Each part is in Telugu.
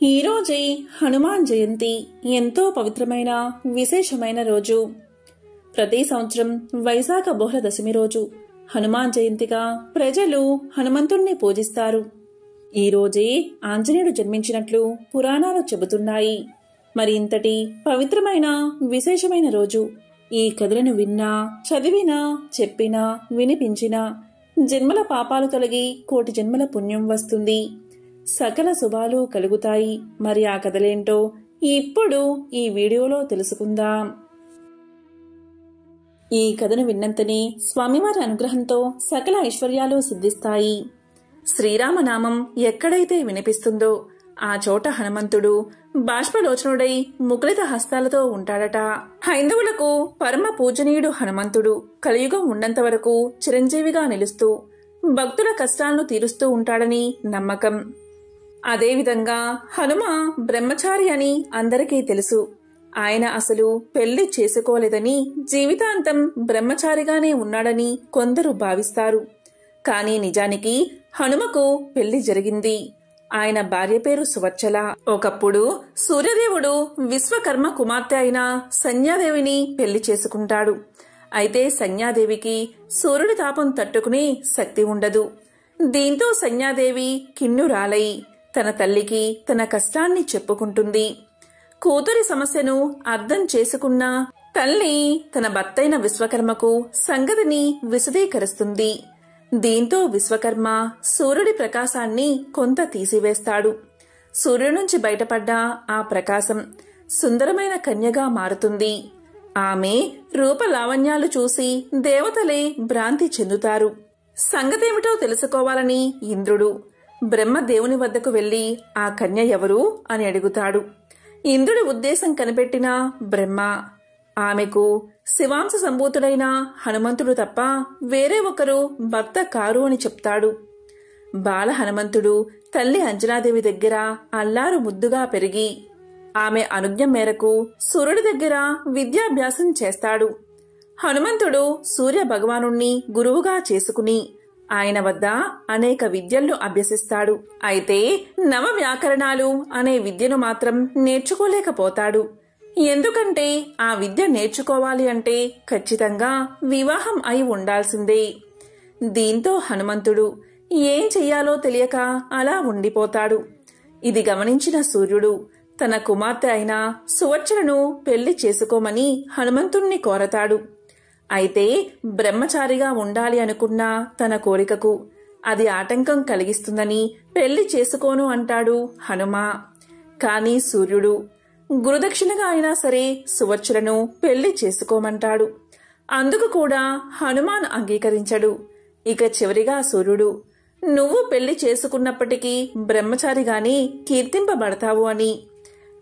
ఈరోజే హనుమాన్ జయంతి ఎంతో పవిత్రమైన విశేషమైన రోజు. ప్రతి సంవత్సరం వైశాఖ బహుళ దశమి రోజు హనుమాన్ జయంతిగా ప్రజలు హనుమంతుణ్ణి పూజిస్తారు. ఈ రోజే ఆంజనేయుడు జన్మించినట్లు పురాణాలు చెబుతున్నాయి. మరి ఇంతటి పవిత్రమైన విశేషమైన రోజు ఈ కథలను విన్నా, చదివినా, చెప్పినా, వినిపించినా జన్మల పాపాలు తొలగి కోటి జన్మల పుణ్యం వస్తుంది, సకల శుభాలు కలుగుతాయి. మరి ఆ కథలేంటో ఇప్పుడు ఈ వీడియోలో తెలుసుకుందాం. ఈ కథను విన్నంతనే స్వామివారి అనుగ్రహంతో సకల ఐశ్వర్యాలు సిద్ధిస్తాయి. శ్రీరామనామం ఎక్కడైతే వినిపిస్తుందో ఆ చోట హనుమంతుడు బాష్పలోచనుడై ముకులిత హస్తాలతో ఉంటాడట. హైందవులకు పరమ పూజనీయుడు హనుమంతుడు కలియుగం ఉన్నంత వరకు చిరంజీవిగా నిలుస్తూ భక్తుల కష్టాలను తీరుస్తూ ఉంటాడని నమ్మకం. అదేవిధంగా హనుమ బ్రహ్మచారి అని అందరికీ తెలుసు. ఆయన అసలు పెళ్లి చేసుకోలేదని, జీవితాంతం బ్రహ్మచారిగానే ఉన్నాడని కొందరు భావిస్తారు. కానీ నిజానికి హనుమకు పెళ్లి జరిగింది. ఆయన భార్య పేరు సువర్చల. ఒకప్పుడు సూర్యదేవుడు విశ్వకర్మ కుమార్తె అయిన సంధ్యాదేవిని పెళ్లి చేసుకుంటాడు. అయితే సంధ్యాదేవికి సూర్యుడి తాపం తట్టుకునే శక్తి ఉండదు. దీంతో సంధ్యాదేవి కిన్నురాలై తన తల్లికి తన కష్టాన్ని చెప్పుకుంటుంది. కూతురి సమస్యను అర్థం చేసుకున్న తల్లి తన భర్తైన విశ్వకర్మకు సంగతిని విశదీకరిస్తుంది. దీంతో విశ్వకర్మ సూర్యుడి ప్రకాశాన్ని కొంత తీసివేస్తాడు. సూర్యుడి నుంచి బయటపడ్డ ఆ ప్రకాశం సుందరమైన కన్యగా మారుతుంది. ఆమె రూపలావణ్యాలు చూసి దేవతలే భ్రాంతి చెందుతారు. సంగతేమిటో తెలుసుకోవాలని ఇంద్రుడు బ్రహ్మదేవుని వద్దకు వెళ్లి ఆ కన్య ఎవరు అని అడుగుతాడు. ఇంద్రుడి ఉద్దేశం కనిపెట్టిన బ్రహ్మ ఆమెకు శివాంశ సంభూతుడైన హనుమంతుడు తప్ప వేరే ఒకరు భర్త కారు అని చెప్తాడు. బాల హనుమంతుడు తల్లి అంజనాదేవి దగ్గర అల్లారు ముద్దుగా పెరిగి ఆమె అనుజ్ఞ మేరకు సూర్యుడి దగ్గర విద్యాభ్యాసం చేస్తాడు. హనుమంతుడు సూర్య భగవానుణ్ణి గురువుగా చేసుకుని ఆయన వద్ద అనేక విద్యలను అభ్యసిస్తాడు. అయితే నవ వ్యాకరణాలు అనే విద్యను మాత్రం నేర్చుకోలేకపోతాడు. ఎందుకంటే ఆ విద్య నేర్చుకోవాలి అంటే ఖచ్చితంగా వివాహం అయి ఉండాల్సిందే. దీంతో హనుమంతుడు ఏం చెయ్యాలో తెలియక అలా ఉండిపోతాడు. ఇది గమనించిన సూర్యుడు తన కుమార్తె అయిన సువర్చలను పెళ్లి చేసుకోమని హనుమంతుణ్ణి కోరతాడు. అయితే బ్రహ్మచారిగా ఉండాలి అనుకున్న తన కోరికకు అది ఆటంకం కలిగిస్తుందని పెళ్లి చేసుకోను అంటాడు హనుమ. కాని సూర్యుడు గురుదక్షిణగా అయినా సరే సువర్చలను పెళ్లి చేసుకోమంటాడు. అందుకు కూడా హనుమాన్ అంగీకరించడు. ఇక చివరిగా సూర్యుడు నువ్వు పెళ్లి చేసుకున్నప్పటికీ బ్రహ్మచారిగానే కీర్తింపబడతావు అని,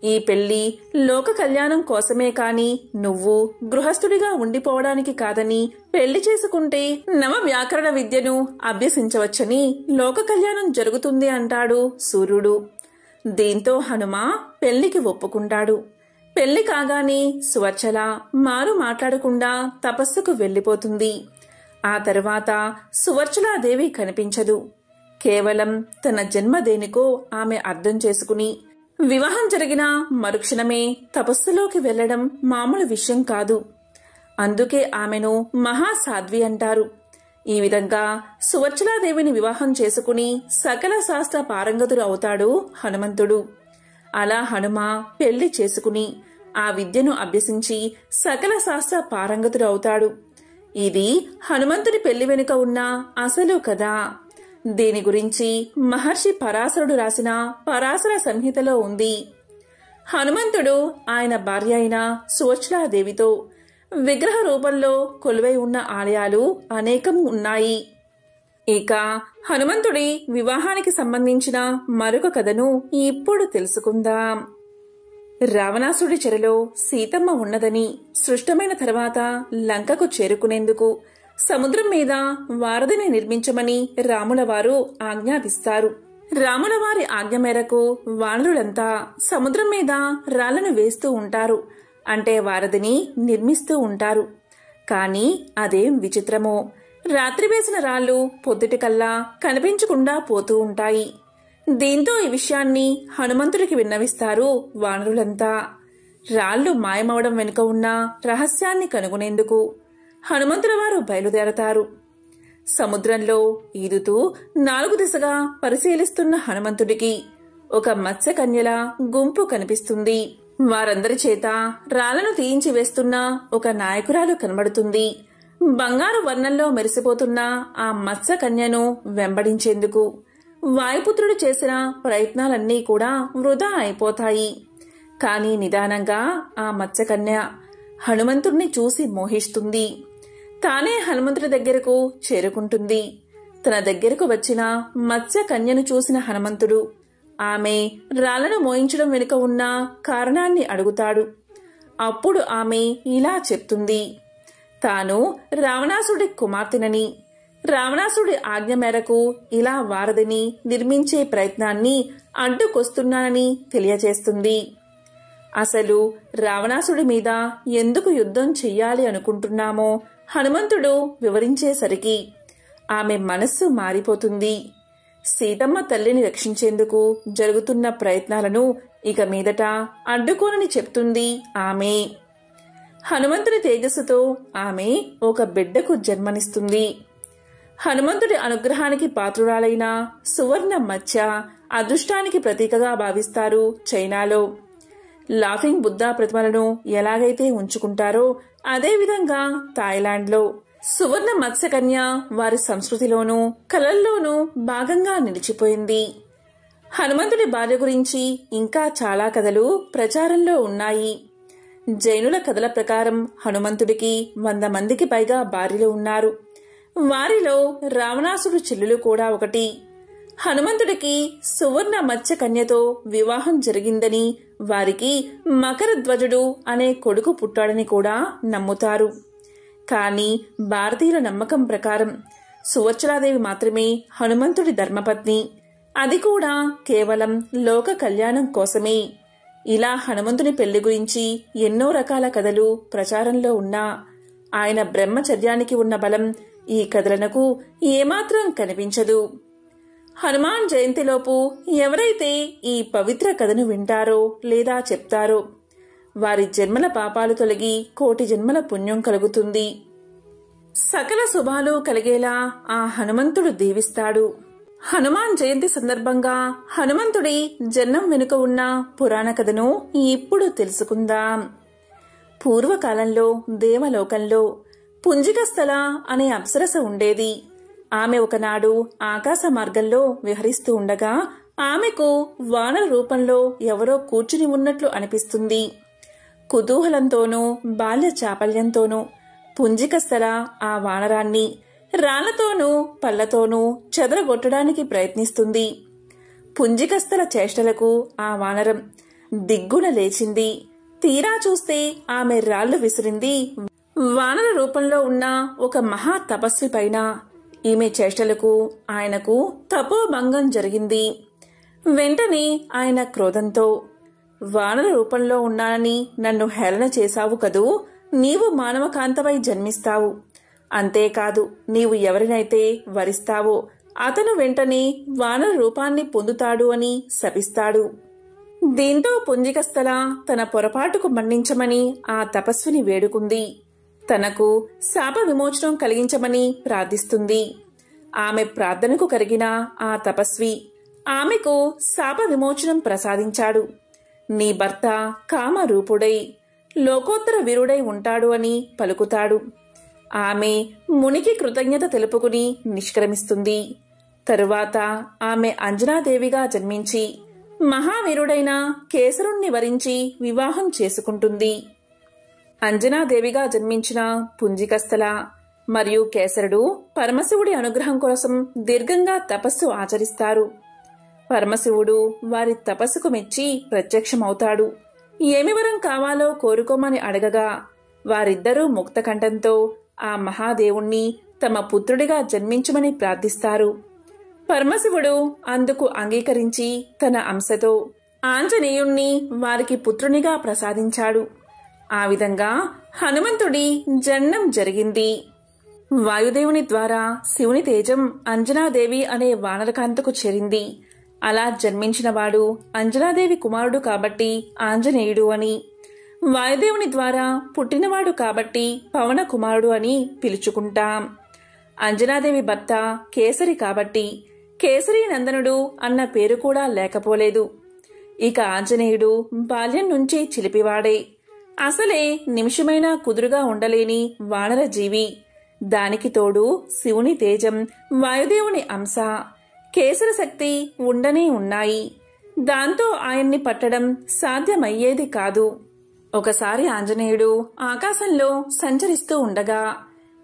ఈ పెళ్లి లోక కళ్యాణం కోసమే కాని నువ్వు గృహస్థుడిగా ఉండిపోవడానికి కాదని, పెళ్లి చేసుకుంటే నవ వ్యాకరణ విద్యను అభ్యసించవచ్చని, లోక కళ్యాణం జరుగుతుంది అంటాడు సూర్యుడు. దీంతో హనుమ పెళ్లికి ఒప్పుకుంటాడు. పెళ్లి కాగానే సువర్చల మారు మాట్లాడకుండా తపస్సుకు వెళ్లిపోతుంది. ఆ తరువాత సువర్చలాదేవి కనిపించదు. కేవలం తన జన్మ దేనికో ఆమె అర్థం చేసుకుని వివాహం జరిగిన మరుక్షణమే తపస్సులోకి వెళ్లడం మామూలు విషయం కాదు. అందుకే ఆమెను మహాసాధ్వి అంటారు. ఈ విధంగా సువర్చలాదేవిని వివాహం చేసుకుని సకల శాస్త్ర పారంగతుడు అవుతాడు హనుమంతుడు. అలా హనుమ పెళ్లి చేసుకుని ఆ విద్యను అభ్యసించి సకల శాస్త్ర పారంగతుడు అవుతాడు. ఇది హనుమంతుడి పెళ్లి వెనుక ఉన్న అసలు కథ. దీని గురించి మహర్షి పరాశరుడు రాసిన పరాశర సంహితలో ఉంది. హనుమంతుడు ఆయన భార్య అయిన సువర్చలాదేవితో విగ్రహ రూపంలో కొలువై ఉన్న ఆలయాలు అనేకం ఉన్నాయి. ఇక హనుమంతుడి వివాహానికి సంబంధించిన మరొక కథను ఇప్పుడు తెలుసుకుందాం. రావణాసుడి చెరలో సీతమ్మ ఉన్నదని, సృష్టమైన తర్వాత లంకకు చేరుకునేందుకు సముద్రం మీద వారధిని నిర్మించమని రాములవారు ఆజ్ఞాపిస్తారు. రాములవారి ఆజ్ఞ మేరకు వానరులంతా సముద్రం మీద రాళ్లను వేస్తూ ఉంటారు. అంటే వారధిని నిర్మిస్తూ ఉంటారు. కాని అదేం విచిత్రమో, రాత్రి వేసిన రాళ్లు పొద్దుటికల్లా కనిపించకుండా పోతూ ఉంటాయి. దీంతో ఈ విషయాన్ని హనుమంతుడికి విన్నవిస్తారు వానరులంతా. రాళ్లు మాయమవడం వెనుక ఉన్న రహస్యాన్ని కనుగొనేందుకు హనుమంతుల వారు బయలుదేరతారు. సముద్రంలో ఈదుతూ 4 దిశగా పరిశీలిస్తున్న హనుమంతుడికి ఒక మత్స్యకన్యల గుంపు కనిపిస్తుంది. వారందరి చేత రాళ్లను తీయించి వేస్తున్న ఒక నాయకురాలు కనబడుతుంది. బంగారు వర్ణంలో మెరిసిపోతున్న ఆ మత్స్యకన్యను వెంబడించేందుకు వాయుపుత్రుడు చేసిన ప్రయత్నాలన్నీ కూడా వృధా అయిపోతాయి. కాని నిదానంగా ఆ మత్స్యకన్య హనుమంతుడిని చూసి మోహిస్తుంది. తానే హనుమంతుడి దగ్గరకు చేరుకుంటుంది. తన దగ్గరకు వచ్చిన మత్స్యకన్యను చూసిన హనుమంతుడు ఆమె రాళ్లను మోయించడం వెనుక ఉన్న కారణాన్ని అడుగుతాడు. అప్పుడు ఆమె ఇలా చెప్తుంది. తాను రావణాసుడి కుమార్తెనని, రావణాసుడి ఆజ్ఞ మేరకు ఇలా వారధిని నిర్మించే ప్రయత్నాన్ని అడ్డుకొస్తున్నానని తెలియజేస్తుంది. అసలు రావణాసుడి మీద ఎందుకు యుద్ధం చెయ్యాలి అనుకుంటున్నామో హనుమంతుడు వివరించేసరికి ఆమె మనస్సు మారిపోతుంది. సీతమ్మ తల్లిని రక్షించేందుకు జరుగుతున్న ప్రయత్నాలను ఇక మీదట అడ్డుకోనని చెప్తుంది ఆమె. హనుమంతుడి తేజస్సుతో ఆమె ఒక బిడ్డకు జన్మనిస్తుంది. హనుమంతుడి అనుగ్రహానికి పాత్రురాలైన సువర్ణ మత్స్య అదృష్టానికి ప్రతీకగా భావిస్తారు చైనాలో. లాఫింగ్ బుద్ధా ప్రతిమలను ఎలాగైతే ఉంచుకుంటారో అదేవిధంగా థాయిలాండ్లో సువర్ణ మత్స్యకన్య వారి సంస్కృతిలోనూ కళల్లోనూ భాగంగా నిలిచిపోయింది. హనుమంతుడి భార్య గురించి ఇంకా చాలా కథలు ప్రచారంలో ఉన్నాయి. జైనుల కథల ప్రకారం హనుమంతుడికి 100 మందికి పైగా భార్యలు ఉన్నారు. వారిలో రావణాసుడు చెల్లెలు కూడా ఒకటి. హనుమంతుడికి సువర్ణ మత్స్యకన్యతో వివాహం జరిగిందని, వారికి మకరధ్వజుడు అనే కొడుకు పుట్టాడని కూడా నమ్ముతారు. కాని భారతీయుల నమ్మకం ప్రకారం సువర్చలాదేవి మాత్రమే హనుమంతుడి ధర్మపత్ని. అది కూడా కేవలం లోక కళ్యాణం కోసమే. ఇలా హనుమంతుని పెళ్లి గురించి ఎన్నో రకాల కథలు ప్రచారంలో ఉన్నా ఆయన బ్రహ్మచర్యానికి ఉన్న బలం ఈ కథలకు ఏమాత్రం కనిపించదు. హనుమాన్ జయంతిలోపు ఎవరైతే ఈ పవిత్ర కథను వింటారో లేదా చెప్తారో వారి జన్మల పాపాలు తొలగి 1,000,000 జన్మల పుణ్యం కలుగుతుంది. సకల శుభాలు కలిగేలా ఆ హనుమంతుడు దీవిస్తాడు. హనుమాన్ జయంతి సందర్భంగా హనుమంతుడి జన్మం వెనుక ఉన్న పురాణ కథను ఇప్పుడు తెలుసుకుందాం. పూర్వకాలంలో దేవలోకంలో పుంజికస్థల అనే అప్సరస ఉండేది. ఆమె ఒకనాడు ఆకాశ మార్గంలో విహరిస్తూ ఉండగా ఆమెకు వానర రూపంలో ఎవరో కూర్చుని ఉన్నట్లు అనిపిస్తుంది. కుతూహలంతోనూ బాల్య చాపల్యంతోనూ పుంజికస్థల ఆ వానరాన్ని రాళ్లతోనూ పళ్లతోనూ చెదరగొట్టడానికి ప్రయత్నిస్తుంది. పుంజికస్థల చేష్టలకు ఆ వానరం దిగ్గున లేచింది. తీరా చూస్తే ఆమె రాళ్లు విసిరింది వానర రూపంలో ఉన్న ఒక మహా తపస్వి పైన. ఈమె చేష్టలకు ఆయనకు తపోభంగం జరిగింది. వెంటనే ఆయన క్రోధంతో, వానర రూపంలో ఉన్నానని నన్ను హేళన చేశావు కదూ, నీవు మానవకాంతవై జన్మిస్తావు. అంతేకాదు, నీవు ఎవరినైతే వరిస్తావో అతను వెంటనే వానర రూపాన్ని పొందుతాడు అని శపిస్తాడు. దీంతో పుంజికస్థల తన పొరపాటుకు మన్నించమని ఆ తపస్విని వేడుకుంది. తనకు శాప విమోచనం కలిగించమని ప్రార్థిస్తుంది. ఆమె ప్రార్థనకు కరిగిన ఆ తపస్వి ఆమెకు శాప విమోచనం ప్రసాదించాడు. నీ భర్త కామరూపుడై లోకోత్తర వీరుడై ఉంటాడు అని పలుకుతాడు. ఆమె మునికి కృతజ్ఞత తెలుపుకుని నిష్క్రమిస్తుంది. తరువాత ఆమె అంజనాదేవిగా జన్మించి మహావీరుడైన కేసరుణ్ణి వరించి వివాహం చేసుకుంటుంది. అంజనాదేవిగా జన్మించిన పుంజికస్థల మరియు కేసరుడు పరమశివుడి అనుగ్రహం కోసం దీర్ఘంగా తపస్సు ఆచరిస్తారు. పరమశివుడు వారి తపస్సుకు మెచ్చి ప్రత్యక్షమవుతాడు. ఏమి వరం కావాలో కోరుకోమని అడగగా వారిద్దరూ ముక్తకంఠంతో ఆ మహాదేవుణ్ణి తమ పుత్రుడిగా జన్మించమని ప్రార్థిస్తారు. పరమశివుడు అందుకు అంగీకరించి తన అంశతో ఆంజనేయుణ్ణి వారికి పుత్రునిగా ప్రసాదించాడు. ఆ విధంగా హనుమంతుడి జననం జరిగింది. వాయుదేవుని ద్వారా శివుని తేజం అంజనాదేవి అనే వానరకాంతకు చేరింది. అలా జన్మించినవాడు అంజనాదేవి కుమారుడు కాబట్టి ఆంజనేయుడు అని, వాయుదేవుని ద్వారా పుట్టినవాడు కాబట్టి పవన కుమారుడు అని పిలుచుకుంటాం. అంజనాదేవి భర్త కేసరి కాబట్టి కేసరి నందనుడు అన్న పేరు కూడా లేకపోలేదు. ఇక ఆంజనేయుడు బాల్యం నుంచి చిలిపివాడే. అసలే నిమిషమైనా కుదురుగా ఉండలేని వానర జీవి. దానికి తోడు శివుని తేజం, వాయుదేవుని అంశ, కేసర శక్తి ఉండనే ఉన్నాయి. దాంతో ఆయన్ని పట్టడం సాధ్యమయ్యేది కాదు. ఒకసారి ఆంజనేయుడు ఆకాశంలో సంచరిస్తూ ఉండగా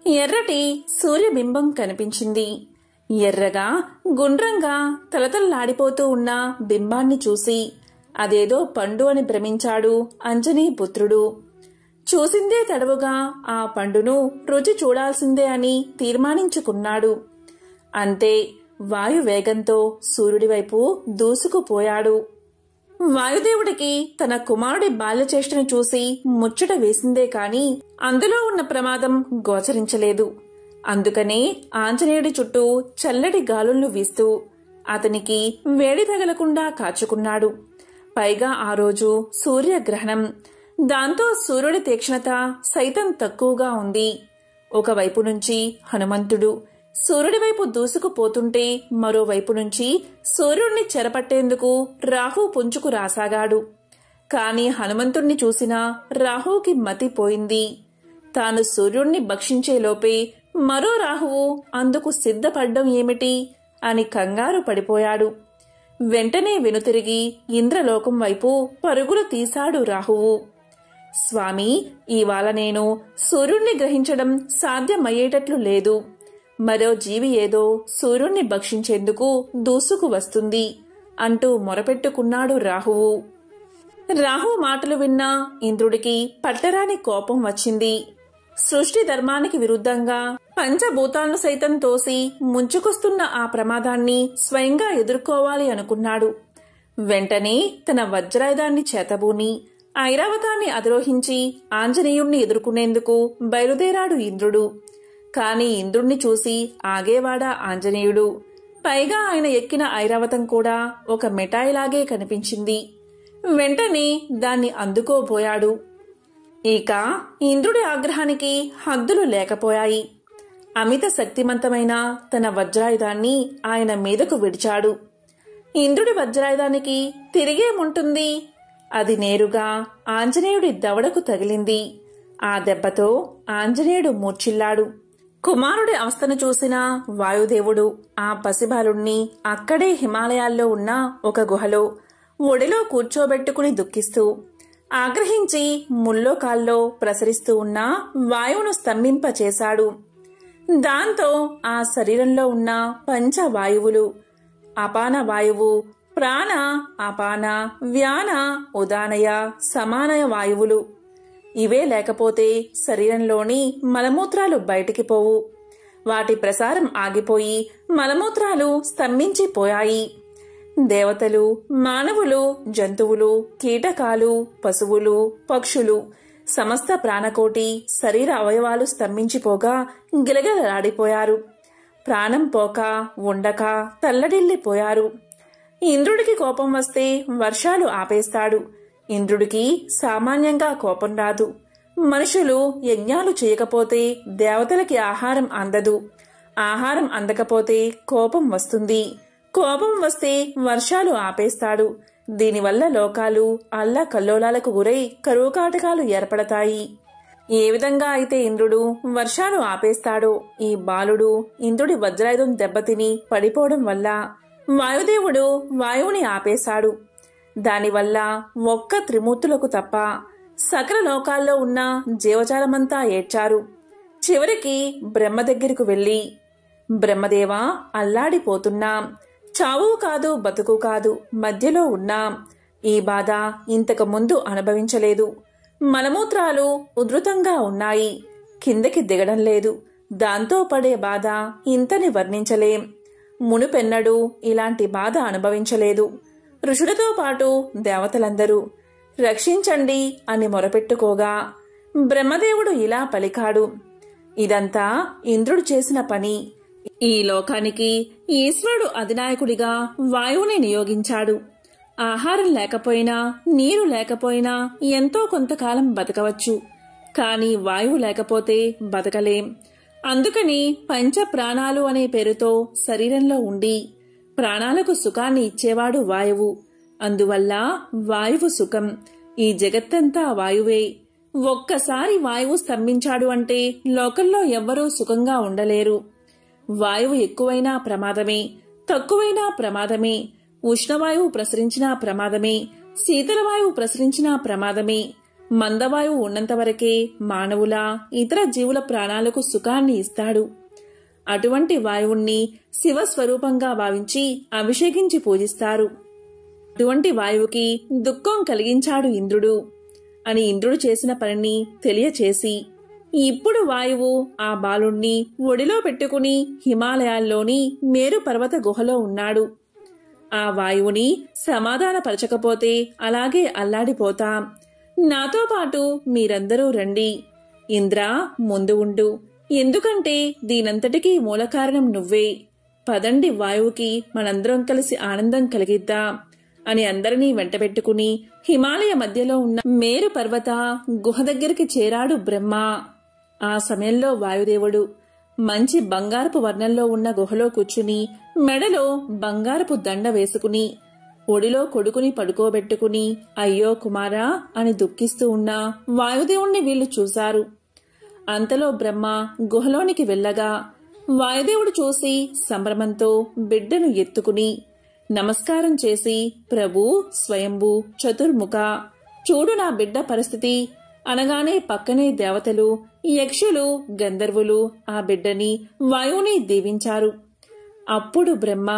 ఎర్రటి సూర్యబింబం కనిపించింది. ఎర్రగా గుండ్రంగా తలతల్లాడిపోతూ ఉన్న బింబాన్ని చూసి అదేదో పండు అని భ్రమించాడు అంజనీపుత్రుడు. చూసిందే తడవుగా ఆ పండును రుచి చూడాల్సిందే అని తీర్మానించుకున్నాడు. అంతే, వాయువేగంతో సూర్యుడి వైపు దూసుకుపోయాడు. వాయుదేవుడికి తన కుమారుడి బాల్యచేష్టను చూసి ముచ్చట వేసిందే కాని అందులో ఉన్న ప్రమాదం గోచరించలేదు. అందుకనే ఆంజనేయుడి చుట్టూ చల్లటి గాలులను వీస్తూ అతనికి వేడి తగలకుండా కాచుకున్నాడు. పైగా ఆ రోజు సూర్యగ్రహణం. దాంతో సూర్యుడి తీక్షణత సైతం తక్కువగా ఉంది. ఒకవైపు నుంచి హనుమంతుడు సూర్యుడి వైపు దూసుకుపోతుంటే మరోవైపు నుంచి సూర్యుడిని చెరపట్టేందుకు రాహు పుంజుకు రాసాగాడు. కాని హనుమంతుణ్ణి చూసినా రాహువుకి మతిపోయింది. తాను సూర్యుణ్ణి భక్షించేలోపే మరో రాహువు అందుకు సిద్ధపడ్డం ఏమిటి అని కంగారు పడిపోయాడు. వెంటనే వెనుతిరిగి ఇంద్రలోకం వైపు పరుగులు తీశాడు రాహువు. స్వామి, ఇవాళ నేను సూర్యుణ్ణి గ్రహించడం సాధ్యమయ్యేటట్లు లేదు. మరో జీవి ఏదో సూర్యుణ్ణి భక్షించేందుకు దూసుకు వస్తుంది అంటూ మొరపెట్టుకున్నాడు రాహువు. రాహువు మాటలు విన్న ఇంద్రుడికి పట్టరాని కోపం వచ్చింది. సృష్టి ధర్మానికి విరుద్ధంగా పంచభూతాలను సైతం తోసి ముంచుకొస్తున్న ఆ ప్రమాదాన్ని స్వయంగా ఎదుర్కోవాలి అనుకున్నాడు. వెంటనే తన వజ్రాయుధాన్ని చేతబూని ఐరావతాన్ని అధిరోహించి ఆంజనేయుణ్ణి ఎదుర్కొనేందుకు బయలుదేరాడు ఇంద్రుడు. కాని ఇంద్రుణ్ణి చూసి ఆగేవాడా ఆంజనేయుడు. పైగా ఆయన ఎక్కిన ఐరావతం కూడా ఒక మిఠాయిలాగే కనిపించింది. వెంటనే దాన్ని అందుకోబోయాడు. ఇక ఇంద్రుడి ఆగ్రహానికి హద్దులు లేకపోయాయి. అమిత శక్తిమంతమైన తన వజ్రాయుధాన్ని ఆయన మీదకు విడిచాడు. ఇంద్రుడి వజ్రాయుధానికి తిరిగేముంటుంది? అది నేరుగా ఆంజనేయుడి దవడకు తగిలింది. ఆ దెబ్బతో ఆంజనేయుడు మూర్ఛిల్లాడు. కుమారుడి అవస్థను చూసిన వాయుదేవుడు ఆ పసిబాలుణ్ణి అక్కడే హిమాలయాల్లో ఉన్న ఒక గుహలో ఒడిలో కూర్చోబెట్టుకుని దుఃఖిస్తూ ఆగ్రహించి ముల్లోకాల్లో ప్రసరిస్తూ ఉన్న వాయువును స్తంభింపచేశాడు. దాంతో ఆ శరీరంలో ఉన్న పంచవాయువులు అపాన వాయువు, ప్రాణ, అపాన, వ్యాన, ఉదానయ, సమానయ వాయువులు ఇవే లేకపోతే శరీరంలోని మలమూత్రాలు బయటికి పోవు. వాటి ప్రసారం ఆగిపోయి మలమూత్రాలు స్తంభించిపోయాయి. దేవతలు, మానవులు, జంతువులు, కీటకాలు, పశువులు, పక్షులు, సమస్త ప్రాణకోటి శరీర అవయవాలు స్తంభించిపోగా గిలగిలలాడిపోయారు. ప్రాణం పోక ఉండక తల్లడిల్లిపోయారు. ఇంద్రుడికి కోపం వస్తే వర్షాలు ఆపేస్తాడు. ఇంద్రుడికి సామాన్యంగా కోపం రాదు. మనుషులు యజ్ఞాలు చేయకపోతే దేవతలకి ఆహారం అందదు. ఆహారం అందకపోతే కోపం వస్తుంది. కోపం వస్తే వర్షాలు ఆపేస్తాడు. దీనివల్ల లోకాలు అల్లకల్లోలాలకు గురై కరువు కాటకాలు ఏర్పడతాయి. ఏ విధంగా అయితే ఇంద్రుడు వర్షాలు ఆపేస్తాడో ఈ బాలుడు ఇంద్రుడి వజ్రాయుధం దెబ్బతిని పడిపోవడం వల్ల వాయుదేవుడు వాయువుని ఆపేశాడు. దానివల్ల ఒక్క త్రిమూర్తులకు తప్ప సకల లోకాల్లో ఉన్న జీవజాలమంతా ఏడ్చారు. చివరికి బ్రహ్మ దగ్గరకు వెళ్లి, బ్రహ్మదేవా, అల్లాడిపోతున్నాం. చావు కాదు బతుకు కాదు, మధ్యలో ఉన్నాం. ఈ బాధ ఇంతకు ముందు అనుభవించలేదు. మలమూత్రాలు ఉధృతంగా ఉన్నాయి. కిందకి దిగడం లేదు. దాంతో పడే బాధ ఇంతని వర్ణించలేం. మునుపెన్నడూ ఇలాంటి బాధ అనుభవించలేదు. ఋషులతో పాటు దేవతలందరూ రక్షించండి అని మొరపెట్టుకోగా బ్రహ్మదేవుడు ఇలా పలికాడు. ఇదంతా ఇంద్రుడు చేసిన పని. ఈ లోకానికి ఈశ్వరుడు అధినాయకుడిగా వాయువుని నియోగించాడు. ఆహారం లేకపోయినా, నీరు లేకపోయినా ఎంతో కొంతకాలం బతకవచ్చు. కాని వాయువు లేకపోతే బతకలేం. అందుకని పంచ ప్రాణాలు అనే పేరుతో శరీరంలో ఉండి ప్రాణాలకు సుఖాన్ని ఇచ్చేవాడు వాయువు. అందువల్ల వాయువు సుఖం. ఈ జగత్తంతా వాయువే. ఒక్కసారి వాయువు స్తంభించాడు అంటే లోకంలో ఎవ్వరూ సుఖంగా ఉండలేరు. వాయువు ఎక్కువైనా ప్రమాదమే, తక్కువైనా ప్రమాదమే. ఉష్ణవాయువు ప్రసరించినా ప్రమాదమే, శీతలవాయువు ప్రసరించినా ప్రమాదమే. మందవాయువు ఉన్నంతవరకే మానవుల, ఇతర జీవుల ప్రాణాలకు సుఖాన్ని ఇస్తాడు. అటువంటి వాయువుణ్ణి శివస్వరూపంగా భావించి అభిషేకించి పూజిస్తారు. అటువంటి వాయువుకి దుఃఖం కలిగించాడు ఇంద్రుడు అని ఇంద్రుడు చేసిన పనిని తెలియచేసి, ఇప్పుడు వాయువు ఆ బాలుణ్ణి ఒడిలో పెట్టుకుని హిమాలయాల్లోని మేరు పర్వత గుహలో ఉన్నాడు. ఆ వాయువుని సమాధానపరచకపోతే అలాగే అల్లాడిపోతాం. నాతో పాటు మీరందరూ రండి. ఇంద్ర, ముందు ఉండు. ఎందుకంటే దీనంతటికీ మూలకారణం నువ్వే. పదండి, వాయువుకి మనందరం కలిసి ఆనందం కలిగిద్దాం అని అందరినీ వెంటబెట్టుకుని హిమాలయ మధ్యలో ఉన్న మేరు పర్వత గుహ దగ్గరికి చేరాడు బ్రహ్మ. ఆ సమయంలో వాయుదేవుడు మంచి బంగారపు వర్ణంలో ఉన్న గుహలో కూర్చుని మెడలో బంగారపు దండ వేసుకుని ఒడిలో కొడుకుని పడుకోబెట్టుకుని అయ్యో కుమారా అని దుఃఖిస్తూ ఉన్న వాయుదేవుణ్ణి వీళ్లు చూశారు. అంతలో బ్రహ్మ గుహలోనికి వెళ్ళగా వాయుదేవుడు చూసి సంభ్రమంతో బిడ్డను ఎత్తుకుని నమస్కారం చేసి, ప్రభు, స్వయంభూ, చతుర్ముఖ, చూడు నా బిడ్డ పరిస్థితి అనగానే పక్కనే దేవతలు, యక్షులు, గంధర్వులు ఆ బిడ్డని, వాయువుని దీవించారు. అప్పుడు బ్రహ్మ,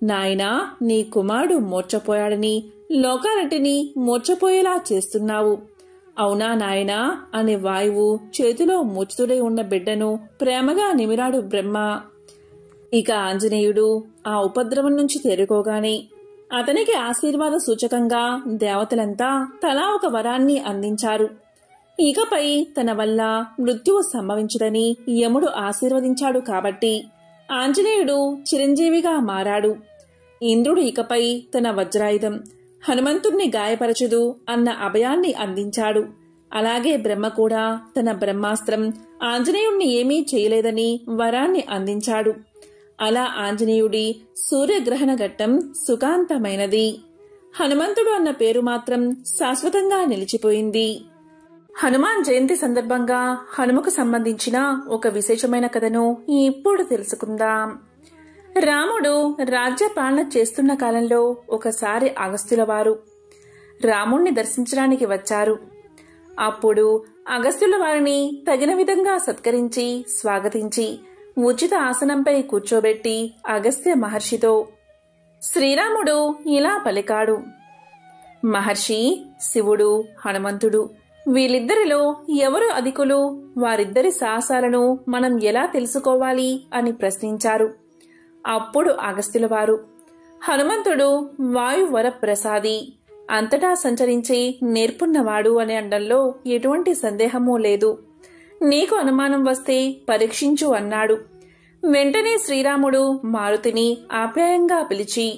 నాయనా, నీ కుమారుడు మూర్ఛపోయాడని లోకాలటిని మూర్ఛపోయేలా చేస్తున్నావు. అవునా నాయనా అనే వాయువు చేతిలో మూర్ఛితుడై ఉన్న బిడ్డను ప్రేమగా నిమిరాడు బ్రహ్మ. ఇక ఆంజనేయుడు ఆ ఉపద్రవం నుంచి తేరుకోగానే అతనికి ఆశీర్వాద సూచకంగా దేవతలంతా తలా ఒక వరాన్ని అందించారు. ఇకపై తన వల్ల మృత్యువు సంభవించదని యముడు ఆశీర్వదించాడు కాబట్టి ఆంజనేయుడు చిరంజీవిగా మారాడు. ఇంద్రుడు ఇకపై తన వజ్రాయుధం హనుమంతుణ్ణి గాయపరచదు అన్న అభయాన్ని అందించాడు. అలాగే బ్రహ్మ కూడా తన బ్రహ్మాస్త్రం ఆంజనేయుణ్ణి ఏమీ చేయలేదని వరాన్ని అందించాడు. అలా ఆంజనేయుడి సూర్యగ్రహణ ఘట్టం సుఖాంతమైనది. హనుమంతుడు అన్న పేరు మాత్రం శాశ్వతంగా నిలిచిపోయింది. హనుమాన్ జయంతి సందర్భంగా హనుమకు సంబంధించిన ఒక విశేషమైన కథను ఇప్పుడు తెలుసుకుందాం. రాముడు రాజ్య పాలన చేస్తున్న కాలంలో ఒకసారి అగస్త్యుల వారు రాముణ్ణి దర్శించడానికి వచ్చారు. అప్పుడు అగస్త్యుల వారిని తగిన విధంగా సత్కరించి స్వాగతించి ఉచిత ఆసనంపై కూర్చోబెట్టి అగస్త్య మహర్షితో శ్రీరాముడు ఇలా పలికాడు. మహర్షి, శివుడు, హనుమంతుడు వీళ్ళిద్దరిలో ఎవరు అధికులు? వారిద్దరి సాహసాలను మనం ఎలా తెలుసుకోవాలి అని ప్రశ్నించారు. అప్పుడు అగస్త్యుల వారు, హనుమంతుడు వాయువరప్రసాది, అంతటా సంచరించి నేర్పున్నవాడు అని అనడంలో ఎటువంటి సందేహమూ లేదు. నీకు అనుమానం వస్తే పరీక్షించు అన్నాడు. వెంటనే శ్రీరాముడు మారుతిని ఆప్యాయంగా పిలిచి,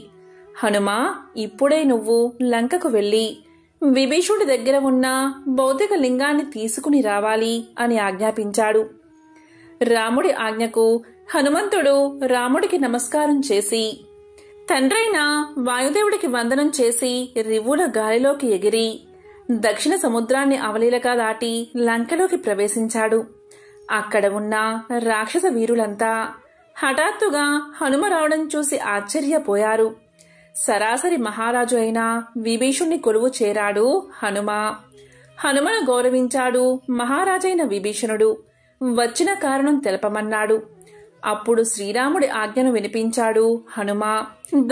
హనుమా, ఇప్పుడే నువ్వు లంకకు వెళ్లి విభీషుడి దగ్గర ఉన్న భౌతిక లింగాన్ని తీసుకుని రావాలి అని ఆజ్ఞాపించాడు. రాముడి ఆజ్ఞకు హనుమంతుడు రాముడికి నమస్కారం చేసి తండ్రైన వాయుదేవుడికి వందనం చేసి రివ్వుల గాలిలోకి ఎగిరి దక్షిణ సముద్రాన్ని అవలీలగా దాటి లంకలోకి ప్రవేశించాడు. అక్కడ ఉన్న రాక్షస వీరులంతా హఠాత్తుగా హనుమ రావడం చూసి ఆశ్చర్యపోయారు. సరాసరి మహారాజు అయిన విభీషుణ్ణి కొలువు చేరాడు హనుమ. హనుమను గౌరవించాడు మహారాజైన విభీషణుడు. వచ్చిన కారణం తెలపమన్నాడు. అప్పుడు శ్రీరాముడి ఆజ్ఞను వినిపించాడు హనుమ.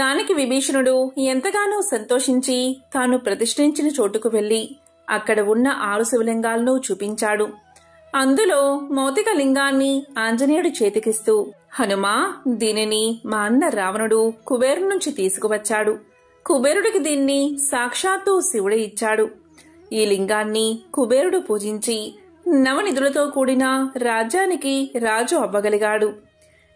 దానికి విభీషణుడు ఎంతగానో సంతోషించి తాను ప్రతిష్ఠించిన చోటుకు వెళ్లి అక్కడ ఉన్న 6 శివలింగాలను చూపించాడు. అందులో మౌతిక లింగాన్ని ఆంజనేయుడి చేతికిస్తూ, హనుమా, దీనిని మా అన్న రావణుడు కుబేరు నుంచి తీసుకువచ్చాడు. కుబేరుడికి దీన్ని సాక్షాత్తు శివుడే ఇచ్చాడు. ఈ లింగాన్ని కుబేరుడు పూజించి నవనిధులతో కూడిన రాజ్యానికి రాజు అవ్వగలిగాడు.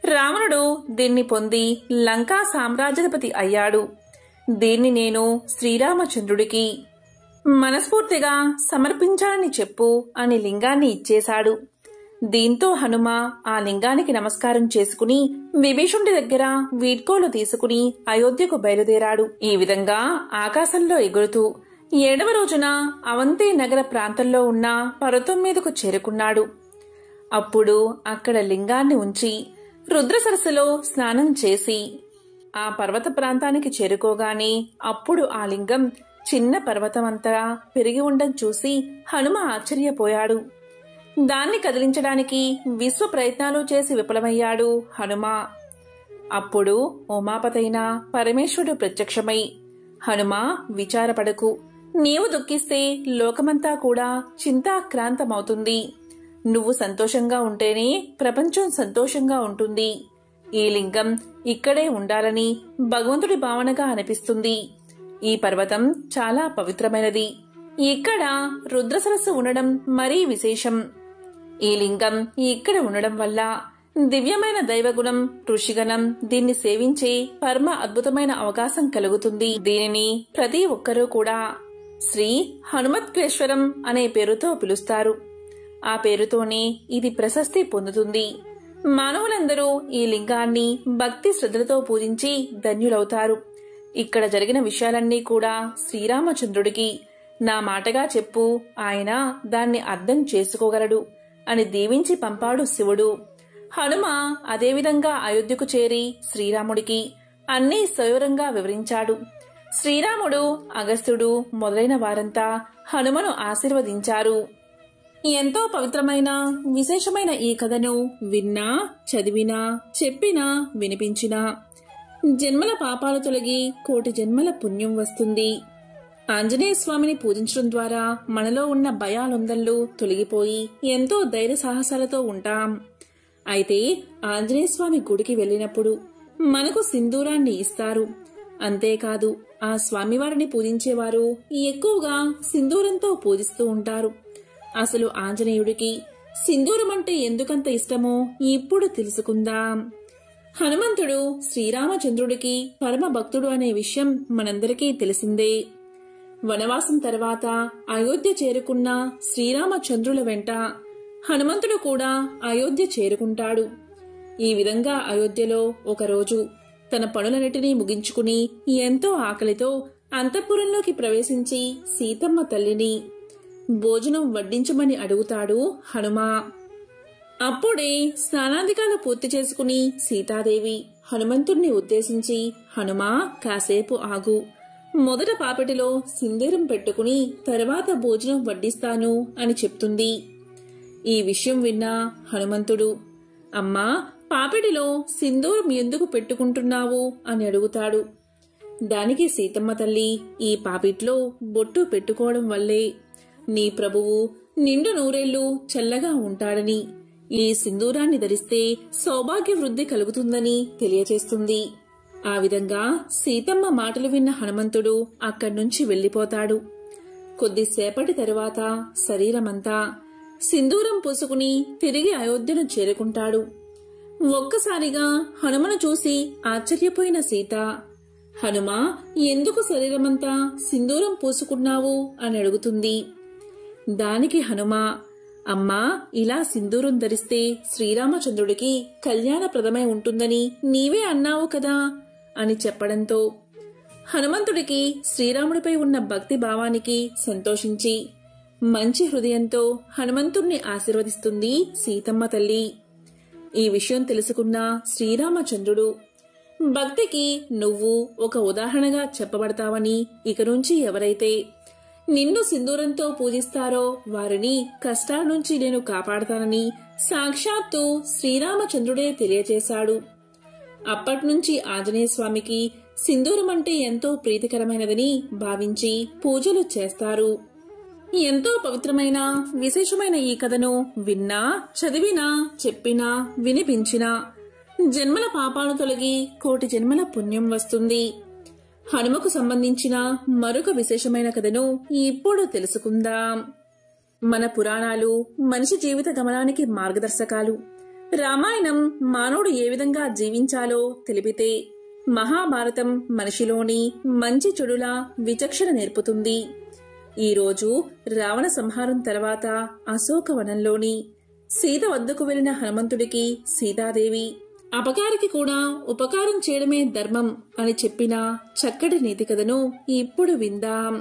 రావణుడు దీన్ని పొంది లంకా సామ్రాజ్యాధిపతి అయ్యాడు. దీన్ని నేను శ్రీరామచంద్రుడికి మనస్ఫూర్తిగా సమర్పించాలని చెప్పు అని లింగాన్ని ఇచ్చేశాడు. దీంతో హనుమ ఆ లింగానికి నమస్కారం చేసుకుని విభీషణుడి దగ్గర వీడ్కోలు తీసుకుని అయోధ్యకు బయలుదేరాడు. ఈ విధంగా ఆకాశంలో ఎగురుతూ 7వ రోజున అవంతి నగర ప్రాంతంలో ఉన్న పర్వతం మీదకు చేరుకున్నాడు. అప్పుడు అక్కడ లింగాన్ని ఉంచి రుద్ర సరస్సులో స్నానం చేసి ఆ పర్వత ప్రాంతానికి చేరుకోగానే అప్పుడు ఆ లింగం చిన్న పర్వతమంతా పెరిగి ఉండడం చూసి హనుమ ఆశ్చర్యపోయాడు. దాన్ని కదిలించడానికి విశ్వ ప్రయత్నాలు చేసి విఫలమయ్యాడు హనుమ. అప్పుడు ఉమాపతైన పరమేశ్వరుడు ప్రత్యక్షమై, హనుమ విచారపడకు, నీవు దుఃఖిస్తే లోకమంతా కూడా చింతాక్రాంతమవుతుంది. నువ్వు సంతోషంగా ఉంటేనే ప్రపంచం సంతోషంగా ఉంటుంది. ఈ లింగం ఇక్కడే ఉండాలని భగవంతుడి భావనగా అనిపిస్తుంది. ఈ పర్వతం చాలా పవిత్రమైనది. ఇక్కడ రుద్ర సరస్సు ఉండడం మరీ విశేషం. ఈ లింగం ఇక్కడ ఉండడం వల్ల దివ్యమైన దైవగుణం, ఋషిగణం దీన్ని సేవించే పరమ అద్భుతమైన అవకాశం కలుగుతుంది. దీనిని ప్రతి ఒక్కరూ కూడా శ్రీ హనుమత్కేశ్వరం అనే పేరుతో పిలుస్తారు. ఆ పేరుతోనే ఇది ప్రశస్తి పొందుతుంది. మానవులందరూ ఈ లింగాన్ని భక్తి శ్రద్ధలతో పూజించి ధన్యులవుతారు. ఇక్కడ జరిగిన విషయాలన్నీ కూడా శ్రీరామచంద్రుడికి నా మాటగా చెప్పు, ఆయన దాన్ని అర్థం చేసుకోగలడు అని దీవించి పంపాడు శివుడు. హనుమ అదేవిధంగా అయోధ్యకు చేరి శ్రీరాముడికి అన్నీ సవివరంగా వివరించాడు. శ్రీరాముడు, అగస్త్యుడు మొదలైన వారంతా హనుమను ఆశీర్వదించారు. ఎంతో పవిత్రమైన విశేషమైన ఈ కథను విన్నా, చదివినా, చెప్పినా, వినిపించినా జన్మల పాపాలు తొలగి కోటి జన్మల పుణ్యం వస్తుంది. ఆంజనేయ స్వామిని పూజించడం ద్వారా మనలో ఉన్న భయాలొందళ్ళు తొలగిపోయి ఎంతో ధైర్య సాహసాలతో ఉంటాం. అయితే ఆంజనేయ స్వామి గుడికి వెళ్ళినప్పుడు మనకు సింధూరాన్ని ఇస్తారు. అంతేకాదు ఆ స్వామివారిని పూజించేవారు ఎక్కువగా సింధూరంతో పూజిస్తూ ఉంటారు. అసలు ఆంజనేయుడికి సింధూరం అంటే ఎందుకంత ఇష్టమో ఇప్పుడు తెలుసుకుందాం. హనుమంతుడు శ్రీరామచంద్రుడికి పరమ భక్తుడు అనే విషయం మనందరికీ తెలిసిందే. వనవాసం తర్వాత అయోధ్య చేరుకున్న శ్రీరామచంద్రుల వెంట హనుమంతుడు కూడా అయోధ్య చేరుకుంటాడు. ఈ విధంగా అయోధ్యలో ఒకరోజు తన పనులన్నిటినీ ముగించుకుని ఎంతో ఆకలితో అంతఃపురంలోకి ప్రవేశించి సీతమ్మ తల్లిని భోజనం వడ్డించమని అడుగుతాడు హనుమ. అప్పుడే స్నానాధికాలు పూర్తి చేసుకుని సీతాదేవి హనుమంతుణ్ణి ఉద్దేశించి, హనుమా కాసేపు ఆగు, మొదట పాపెటిలో సింధూరం పెట్టుకుని తర్వాత భోజనం వడ్డిస్తాను అని చెప్తుంది. ఈ విషయం విన్న హనుమంతుడు, అమ్మా పాపెటిలో సింధూరం ఎందుకు పెట్టుకుంటున్నావు అని అడుగుతాడు. దానికి సీతమ్మ తల్లి, ఈ పాపిట్లో బొట్టు పెట్టుకోవడం వల్లే నీ ప్రభువు నిండు నూరేళ్లు చల్లగా ఉంటాడని, ఈ సింధూరాన్ని ధరిస్తే సౌభాగ్య వృద్ధి కలుగుతుందని తెలియచేస్తుంది. ఆ విధంగా సీతమ్మ మాటలు విన్న హనుమంతుడు అక్కడ్నుంచి వెళ్లిపోతాడు. కొద్దిసేపటి తరువాత శరీరమంతా సింధూరం పూసుకుని తిరిగి అయోధ్యను చేరుకుంటాడు. ఒక్కసారిగా హనుమను చూసి ఆశ్చర్యపోయిన సీత, హనుమా ఎందుకు శరీరమంతా సింధూరం పూసుకున్నావు అని అడుగుతుంది. దానికి హనుమ, అమ్మా ఇలా సింధూరం ధరిస్తే శ్రీరామచంద్రుడికి కళ్యాణప్రదమై ఉంటుందని నీవే అన్నావు కదా అని చెప్పడంతో హనుమంతుడికి శ్రీరాముడిపై ఉన్న భక్తి భావానికి సంతోషించి మంచి హృదయంతో హనుమంతుణ్ణి ఆశీర్వదిస్తుంది సీతమ్మ తల్లి. ఈ విషయం తెలుసుకున్న శ్రీరామచంద్రుడు, భక్తికి నువ్వు ఒక ఉదాహరణగా చెప్పబడతావని, ఇక నుంచి ఎవరైతే నిన్ను సింధూరంతో పూజిస్తారో వారిని కష్టాల నుంచి నేను కాపాడతానని సాక్షాత్తు శ్రీరామచంద్రుడే తెలియచేశాడు. అప్పట్నుంచి ఆంజనేయ స్వామికి సింధూరం అంటే ఎంతో ప్రీతికరమైనదని భావించి పూజలు చేస్తారు. ఎంతో పవిత్రమైన విశేషమైన ఈ కథను విన్నా, చదివినా, చెప్పినా, వినిపించినా జన్మల పాపాలు తొలగి కోటి జన్మల పుణ్యం వస్తుంది. హనుమకు సంబంధించిన మరొక విశేషమైన కథను ఇప్పుడు తెలుసుకుందాం. మన పురాణాలు మనిషి జీవిత గమనానికి మార్గదర్శకాలు. రామాయణం మానవుడు ఏ విధంగా జీవించాలో తెలిపితే మహాభారతం మనిషిలోని మంచి చెడుల విచక్షణ నేర్పుతుంది. ఈరోజు రావణ సంహారం తర్వాత అశోకవనంలోని సీత వద్దకు వెళ్లిన హనుమంతుడికి సీతాదేవి అపకారికి కూడా ఉపకారం చేయడమే ధర్మం అని చెప్పిన చక్కటి నీతి కథను ఇప్పుడు విందాం.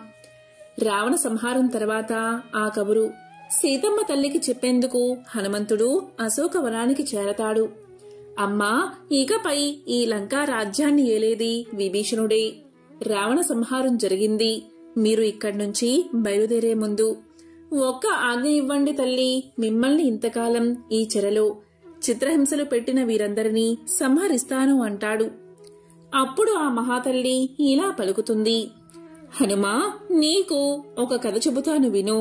రావణ సంహారం తర్వాత ఆ కబురు సీతమ్మ తల్లికి చెప్పేందుకు హనుమంతుడు అశోకవనానికి చేరతాడు. అమ్మా, ఇకపై ఈ లంకా రాజ్యాన్ని ఏలేది విభీషణుడే. రావణ సంహారం జరిగింది. మీరు ఇక్కడ్నుంచి బయలుదేరే ముందు ఒక్క ఆజ్ఞ ఇవ్వండి తల్లి. మిమ్మల్ని ఇంతకాలం ఈ చెరలో చిత్రహింసలు పెట్టిన వీరందరినీ సంహరిస్తాను అంటాడు. అప్పుడు ఆ మహాతల్లి ఇలా పలుకుతుంది. హనుమా, నీకు ఒక కథ చెబుతాను విను.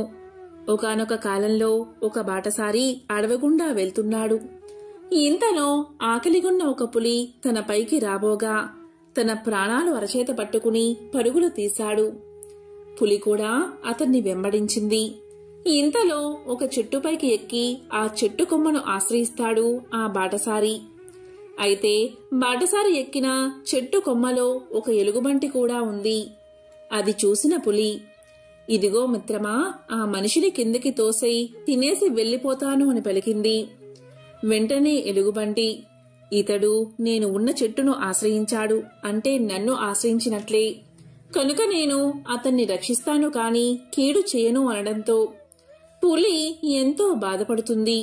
ఒకానొక కాలంలో ఒక బాటసారి అడవిగుండా వెళ్తున్నాడు. ఇంతలో ఆకలిగొన్న ఒక పులి తన పైకి రాబోగా తన ప్రాణాలు అరచేత పట్టుకుని పరుగులు తీశాడు. పులి కూడా అతన్ని వెంబడించింది. ఇంతలో ఒక చెట్టుపైకి ఎక్కి ఆ చెట్టు కొమ్మను ఆశ్రయిస్తాడు ఆ బాటసారి. అయితే బాటసారి ఎక్కిన చెట్టు కొమ్మలో ఒక ఎలుగుబంటి కూడా ఉంది. అది చూసిన పులి, ఇదిగో మిత్రమా, ఆ మనిషిని కిందకి తోసేయి, తినేసి వెళ్లిపోతాను అని పలికింది. వెంటనే ఎలుగుబంటి, ఇతడు నేను ఉన్న చెట్టును ఆశ్రయించాడు అంటే నన్ను ఆశ్రయించినట్లే, కనుక నేను అతన్ని రక్షిస్తాను కాని కీడు చేయను అనడంతో పులి ఎంతో బాధపడుతుంది.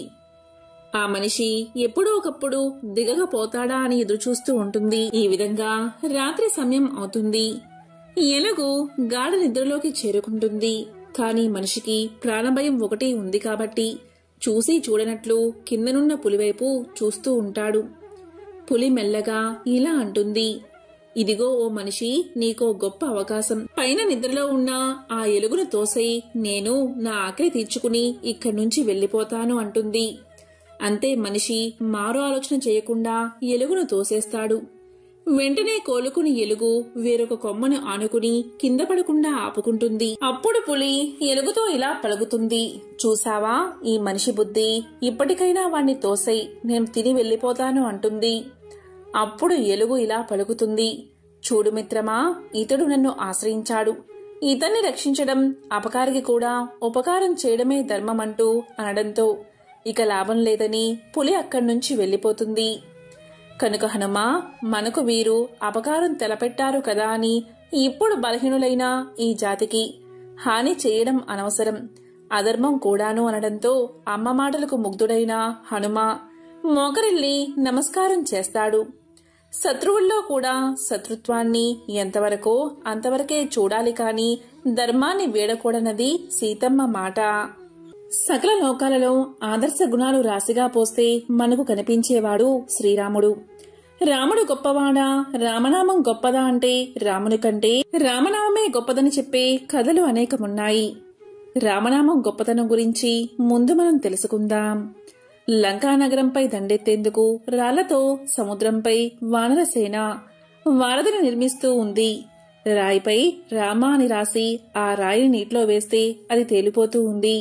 ఆ మనిషి ఎప్పుడో ఒకప్పుడు దిగకపోతాడా అని ఎదురుచూస్తూ ఉంటుంది. ఈ విధంగా రాత్రి సమయం అవుతుంది. ఎలుగు గాఢ నిద్రలోకి చేరుకుంటుంది. కాని మనిషికి ప్రాణభయం ఒకటి ఉంది కాబట్టి చూసి చూడనట్లు కిందనున్న పులివైపు చూస్తూ ఉంటాడు. పులి మెల్లగా ఇలా అంటుంది, ఇదిగో ఓ మనిషి, నీకో గొప్ప అవకాశం. పైన నిద్రలో ఉన్న ఆ ఎలుగును తోసేయి, నేను నా ఆకలి తీర్చుకుని ఇక్కడ్నుంచి వెళ్లిపోతాను అంటుంది. అంతే మనిషి మారు ఆలోచన చేయకుండా ఎలుగును తోసేస్తాడు. వెంటనే కోలుకుని ఎలుగు వేరొక కొమ్మను ఆనుకుని కింద పడకుండా ఆపుకుంటుంది. అప్పుడు పులి ఎలుగుతో ఇలా పలుకుతుంది, చూసావా ఈ మనిషి బుద్ధి, ఇప్పటికైనా వాణ్ణి తోసేయి, నేను తిని వెళ్లిపోతాను అంటుంది. అప్పుడు ఎలుగు ఇలా పలుకుతుంది, చూడు మిత్రమా, ఇతడు నన్ను ఆశ్రయించాడు, ఇతన్ని రక్షించడం అపకారికి కూడా ఉపకారం చేయడమే ధర్మమంటూ అనడంతో ఇక లాభం లేదని పులి అక్కడ్నుంచి వెళ్లిపోతుంది. కనుక హనుమా, మనకు వీరు అపకారం తలపెట్టారు కదా అని ఇప్పుడు బలహీనులైన ఈ జాతికి హాని చేయడం అనవసరం, అధర్మం కూడాను అనడంతో అమ్మ మాటలకు ముగ్ధుడైన హనుమ మోకరిల్లి నమస్కారం చేస్తాడు. శత్రువుల్లో కూడా శత్రుత్వాన్ని ఎంతవరకో అంతవరకే చూడాలి కాని ధర్మాన్ని వీడకూడనది సీతమ్మ మాట. సకల లోకాలలో ఆదర్శ గుణాలు రాశిగా పోస్తే మనకు కనిపించేవాడు శ్రీరాముడు. రాముడు గొప్పవాడా, రామనామం గొప్పదా అంటే రాముని కంటే రామనామమే గొప్పదని చెప్పే కథలు అనేకమున్నాయి. రామనామం గొప్పతనం గురించి ముందు మనం తెలుసుకుందాం. లంకానగరంపై దండెత్తేందుకు రాళ్లతో సముద్రంపై వానరసేన వారధిని నిర్మిస్తూ ఉంది. రాయిపై రామ అని రాసి ఆ రాయిని నీటిలో వేస్తే అది తేలిపోతూ ఉంది.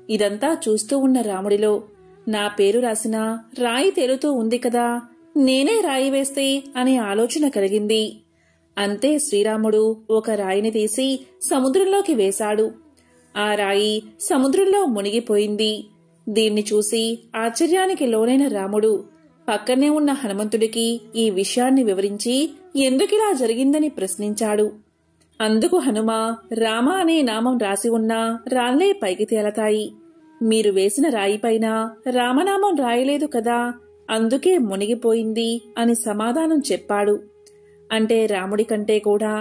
ఇదంతా చూస్తూ ఉన్న రాముడిలో నా పేరు రాసిన రాయి తేలుతూ ఉంది కదా, నేనే రాయి వేస్తే అనే ఆలోచన కలిగింది. అంతే శ్రీరాముడు ఒక రాయిని తీసి సముద్రంలోకి వేశాడు. ఆ రాయి సముద్రంలో మునిగిపోయింది. దీన్ని చూసి ఆశ్చర్యానికి లోనైన రాముడు పక్కనే ఉన్న హనుమంతుడికి ఈ విషయాన్ని వివరించి ఎందుకిలా జరిగిందని ప్రశ్నించాడు. అందుకు హనుమ, రామ అనే నామం రాసి ఉన్న రాళ్లే పైకి తేలతాయి, మీరు వేసిన రాయిపైన రామనామం రాయలేదు కదా, అందుకే మునిగిపోయింది అని సమాధానం చెప్పాడు. అంటే రాముడి కంటే కూడా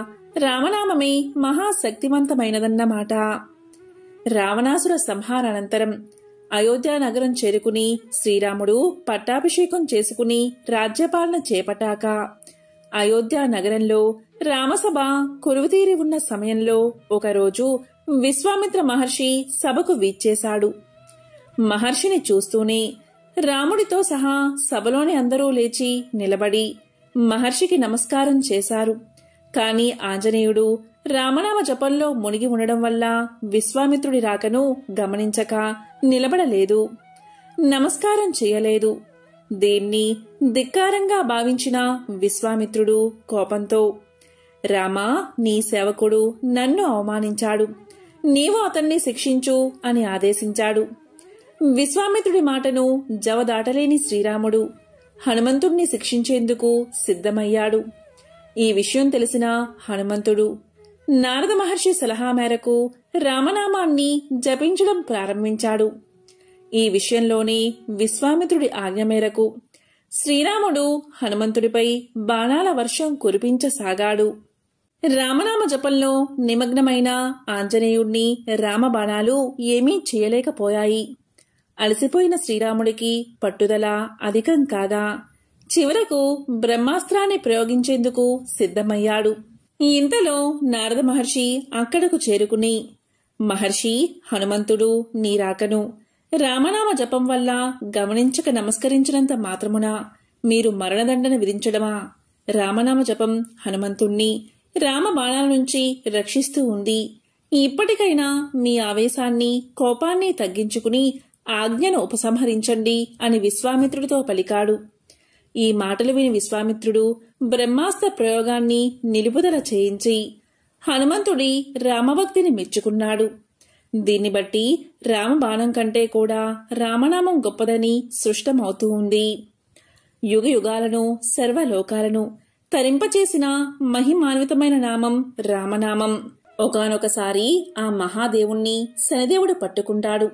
రామనామమే మహాశక్తివంతమైనదన్నమాట. రావణాసుర సంహారానంతరం అయోధ్య నగరం చేరుకుని శ్రీరాముడు పట్టాభిషేకం చేసుకుని రాజ్యపాలన చేపట్టాక అయోధ్య నగరంలో రామసభ కొలువుతీరి ఉన్న సమయంలో ఒకరోజు విశ్వామిత్ర మహర్షి సభకు వీచ్చేశాడు. మహర్షిని చూస్తూనే రాముడితో సహా సభలోని అందరూ లేచి నిలబడి మహర్షికి నమస్కారం చేశారు. కాని ఆంజనేయుడు రామనామ జపంలో మునిగి ఉండడం వల్ల విశ్వామిత్రుడి రాకను గమనించక నిలబడలేదు, నమస్కారం చేయలేదు. దీన్ని ధిక్కారంగా భావించిన విశ్వామిత్రుడు కోపంతో, రామా, నీ సేవకుడు నన్ను అవమానించాడు, నీవు అతన్ని శిక్షించు అని ఆదేశించాడు. విశ్వామిత్రుడి మాటను జవదాటలేని శ్రీరాముడు హనుమంతుణ్ణి శిక్షించేందుకు సిద్ధమయ్యాడు. ఈ విషయం తెలిసిన హనుమంతుడు నారద మహర్షి సలహా మేరకు రామనామాన్ని జపించడం ప్రారంభించాడు. ఈ విషయంలోనే విశ్వామిత్రుడి ఆజ్ఞ మేరకు శ్రీరాముడు హనుమంతుడిపై బాణాల వర్షం కురిపించసాగాడు. రామనామ జపంలో నిమగ్నమైన ఆంజనేయుణ్ణి రామబాణాలు ఏమీ చేయలేకపోయాయి. అలసిపోయిన శ్రీరాముడికి పట్టుదల అధికం కాగా చివరకు బ్రహ్మాస్త్రాన్ని ప్రయోగించేందుకు సిద్ధమయ్యాడు. ఇంతలో నారద మహర్షి అక్కడకు చేరుకుని, మహర్షి, హనుమంతుడు నీ రాకను రామనామ జపం వల్ల గమనించక నమస్కరించినంత మాత్రమున మీరు మరణదండన విధించడమా? రామనామ జపం హనుమంతుణ్ణి రామబాణాల నుంచి రక్షిస్తూ ఉంది. ఇప్పటికైనా మీ ఆవేశాన్ని, కోపాన్ని తగ్గించుకుని ఆజ్ఞను ఉపసంహరించండి అని విశ్వామిత్రుడితో పలికాడు. ఈ మాటలు విని విశ్వామిత్రుడు బ్రహ్మాస్త్ర ప్రయోగాన్ని నిలుపుదల చేయించి హనుమంతుడి రామభక్తిని మెచ్చుకున్నాడు. దీన్ని బట్టి రామబాణం కంటే కూడా రామనామం గొప్పదని సృష్టమవుతూ ఉంది. యుగయుగాలను, సర్వలోకాలను తరింపచేసిన మహిమాన్వితమైన నామం రామనామం. ఒకానొకసారి ఆ మహాదేవుణ్ణి శనిదేవుడు పట్టుకుంటాడు.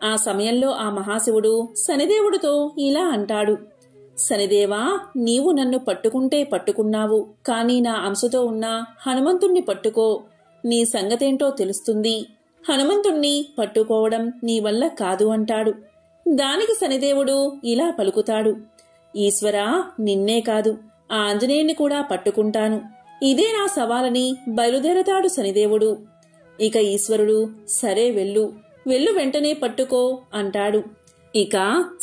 ఆ సమయంలో ఆ మహాశివుడు శనిదేవుడితో ఇలా అంటాడు, శనిదేవా, నీవు నన్ను పట్టుకుంటే పట్టుకున్నావు, కాని నా అంశతో ఉన్న హనుమంతుణ్ణి పట్టుకో, నీ సంగతేంటో తెలుస్తుంది. హనుమంతుణ్ణి పట్టుకోవడం నీ వల్ల కాదు అంటాడు. దానికి శనిదేవుడు ఇలా పలుకుతాడు, ఈశ్వరా, నిన్నే కాదు ఆ ఆంజనేయుణ్ణి కూడా పట్టుకుంటాను, ఇదే నా సవాలని బయలుదేరతాడు శనిదేవుడు. ఇక ఈశ్వరుడు, సరే వెళ్ళు, వెళ్ళు, వెంటనే పట్టుకో అంటాడు. ఇక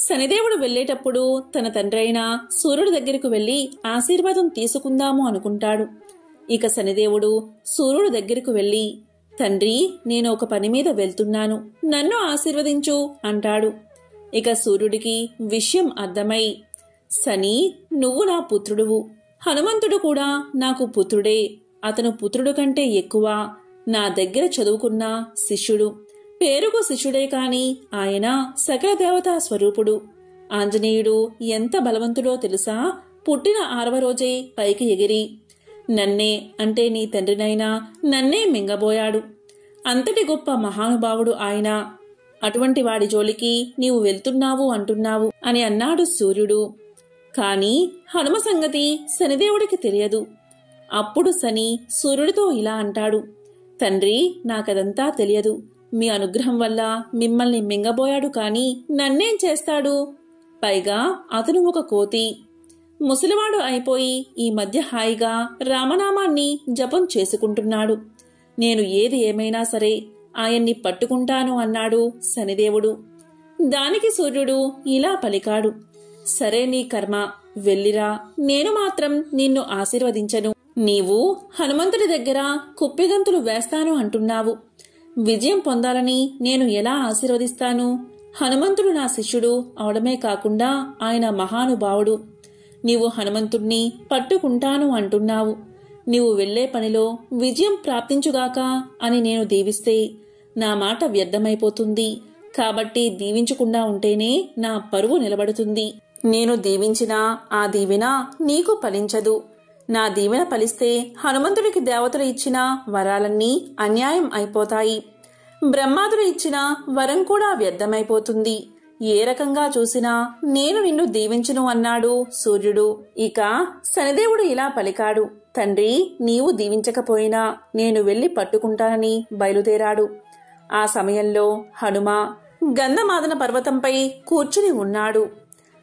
శనిదేవుడు వెళ్లేటప్పుడు తన తండ్రైన సూర్యుడి దగ్గరకు వెళ్లి ఆశీర్వాదం తీసుకుందాము అనుకుంటాడు. ఇక శనిదేవుడు సూర్యుడి దగ్గరకు వెళ్లి, తండ్రి, నేను ఒక పని మీద వెళ్తున్నాను, నన్ను ఆశీర్వదించు అంటాడు. ఇక సూర్యుడికి విషయం అర్థమై, శని, నువ్వు నా పుత్రుడువు, హనుమంతుడు కూడా నాకు పుత్రుడే, అతను పుత్రుడు కంటే ఎక్కువ, నా దగ్గర చదువుకున్న శిష్యుడు, పేరుకు శిష్యుడే కాని ఆయన సకల దేవతా స్వరూపుడు. ఆంజనేయుడు ఎంత బలవంతుడో తెలుసా? పుట్టిన 6వ రోజే పైకి ఎగిరి నన్నే, అంటే నీ తండ్రినైనా నన్నే మింగబోయాడు. అంతటి గొప్ప మహానుభావుడు ఆయన. అటువంటి వాడి జోలికి నీవు వెళ్తున్నావు అంటున్నావు అని అన్నాడు సూర్యుడు. కాని హనుమ సంగతి శనిదేవుడికి తెలియదు. అప్పుడు శని సూర్యుడితో ఇలా అంటాడు, తండ్రి, నాకదంతా తెలియదు. మీ అనుగ్రహం వల్ల మిమ్మల్ని మింగబోయాడు కాని నన్నేం చేస్తాడు? పైగా అతను ఒక కోతి. ముసలివాడు అయిపోయి ఈ మధ్య హాయిగా రామనామాన్ని జపం చేసుకుంటున్నాడు. నేను ఏది ఏమైనా సరే ఆయన్ని పట్టుకుంటాను అన్నాడు శనిదేవుడు. దానికి సూర్యుడు ఇలా పలికాడు, సరే, నీ కర్మ, వెళ్ళిరా, నేను మాత్రం నిన్ను ఆశీర్వదించను. నీవు హనుమంతుడి దగ్గర కుప్పిగంతులు వేస్తాను అంటున్నావు. విజయం పొందాలని నేను ఎలా ఆశీర్వదిస్తాను? హనుమంతుడు నా శిష్యుడు అవడమే కాకుండా ఆయన మహానుభావుడు. నీవు హనుమంతుణ్ణి పట్టుకుంటాను అంటున్నావు. నీవు వెళ్లే పనిలో విజయం ప్రాప్తించుగాక అని నేను దీవిస్తే నా మాట వ్యర్థమైపోతుంది. కాబట్టి దీవించకుండా ఉంటేనే నా పరువు నిలబడుతుంది. నేను దీవించినా ఆ దీవెన నీకు ఫలించదు. నా దీవెన ఫలిస్తే హనుమంతుడికి దేవతలు ఇచ్చిన వరాలన్నీ అన్యాయం అయిపోతాయి. బ్రహ్మాదుడు ఇచ్చిన వరం కూడా వ్యర్థమైపోతుంది. ఏ రకంగా చూసినా నేను నిన్ను దీవించును అన్నాడు సూర్యుడు. ఇక శనిదేవుడు ఇలా పలికాడు, తండ్రి, నీవు దీవించకపోయినా నేను వెళ్లి పట్టుకుంటానని బయలుదేరాడు. ఆ సమయంలో హనుమ గంధమాదన పర్వతంపై కూర్చుని ఉన్నాడు.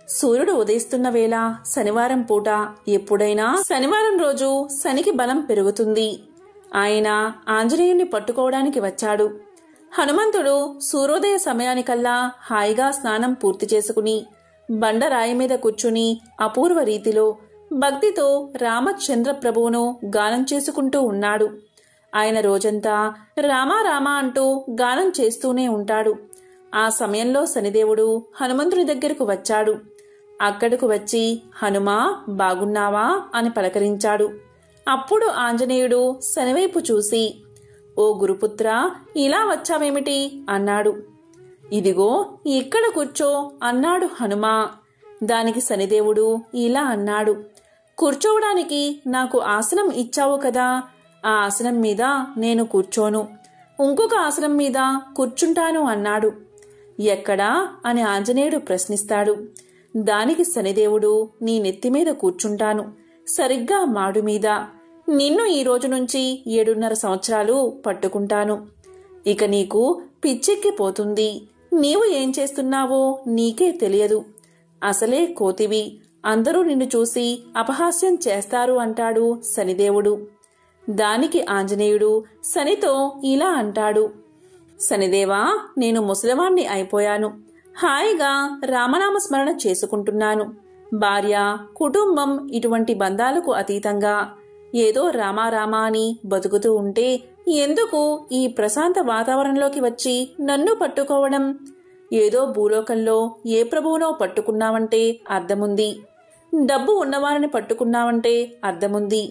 సూర్యుడు ఉదయిస్తున్న వేళ శనివారం పూట. ఎప్పుడైనా శనివారం రోజు శనికి బలం పెరుగుతుంది. ఆయన ఆంజనేయుణ్ణి పట్టుకోవడానికి వచ్చాడు. హనుమంతుడు సూర్యోదయ సమయానికల్లా హాయిగా స్నానం పూర్తి చేసుకుని బండరాయి మీద కూర్చుని అపూర్వ రీతిలో భక్తితో రామచంద్ర ప్రభువును గానం చేసుకుంటూ ఉన్నాడు. ఆయన రోజంతా రామా రామా అంటూ గానం చేస్తూనే ఉంటాడు. ఆ సమయంలో శనిదేవుడు హనుమంతుడి దగ్గరకు వచ్చాడు. అక్కడకు వచ్చి హనుమా బాగున్నావా అని పలకరించాడు. అప్పుడు ఆంజనేయుడు శనివైపు చూసి, ఓ గురుపుత్ర, ఇలా వచ్చావేమిటి అన్నాడు. ఇదిగో ఇక్కడ కూర్చో అన్నాడు హనుమా. దానికి శనిదేవుడు ఇలా అన్నాడు, కూర్చోవడానికి నాకు ఆసనం ఇచ్చావు కదా, ఆ ఆసనం మీద నేను కూర్చోను, ఇంకొక ఆసనం మీద కూర్చుంటాను అన్నాడు. ఎక్కడా అని ఆంజనేయుడు ప్రశ్నిస్తాడు. దానికి శనిదేవుడు, నీ నెత్తిమీద కూర్చుంటాను, సరిగ్గా మాడు మీద. నిన్ను ఈ రోజు నుంచి 7.5 సంవత్సరాలు పట్టుకుంటాను. ఇక నీకు పిచ్చెక్కిపోతుంది. నీవు ఏం చేస్తున్నావో నీకే తెలియదు. అసలే కోతివి, అందరూ నిన్ను చూసి అపహాస్యం చేస్తారు అంటాడు శనిదేవుడు. దానికి ఆంజనేయుడు శనితో ఇలా అంటాడు, శనిదేవా, నేను ముసలివాణ్ణి అయిపోయాను. హాయిగా రామనామ స్మరణ చేసుకుంటున్నాను. భార్య, కుటుంబం ఇటువంటి బంధాలకు అతీతంగా ఏదో రామారామా అని బతుకుతూ ఉంటే ఎందుకు ఈ ప్రశాంత వాతావరణంలోకి వచ్చి నన్ను పట్టుకోవడం? ఏదో భూలోకంలో ఏ ప్రభువునో పట్టుకున్నావంటే అర్థముంది, డబ్బు ఉన్నవారిని పట్టుకున్నావంటే అర్థముంది,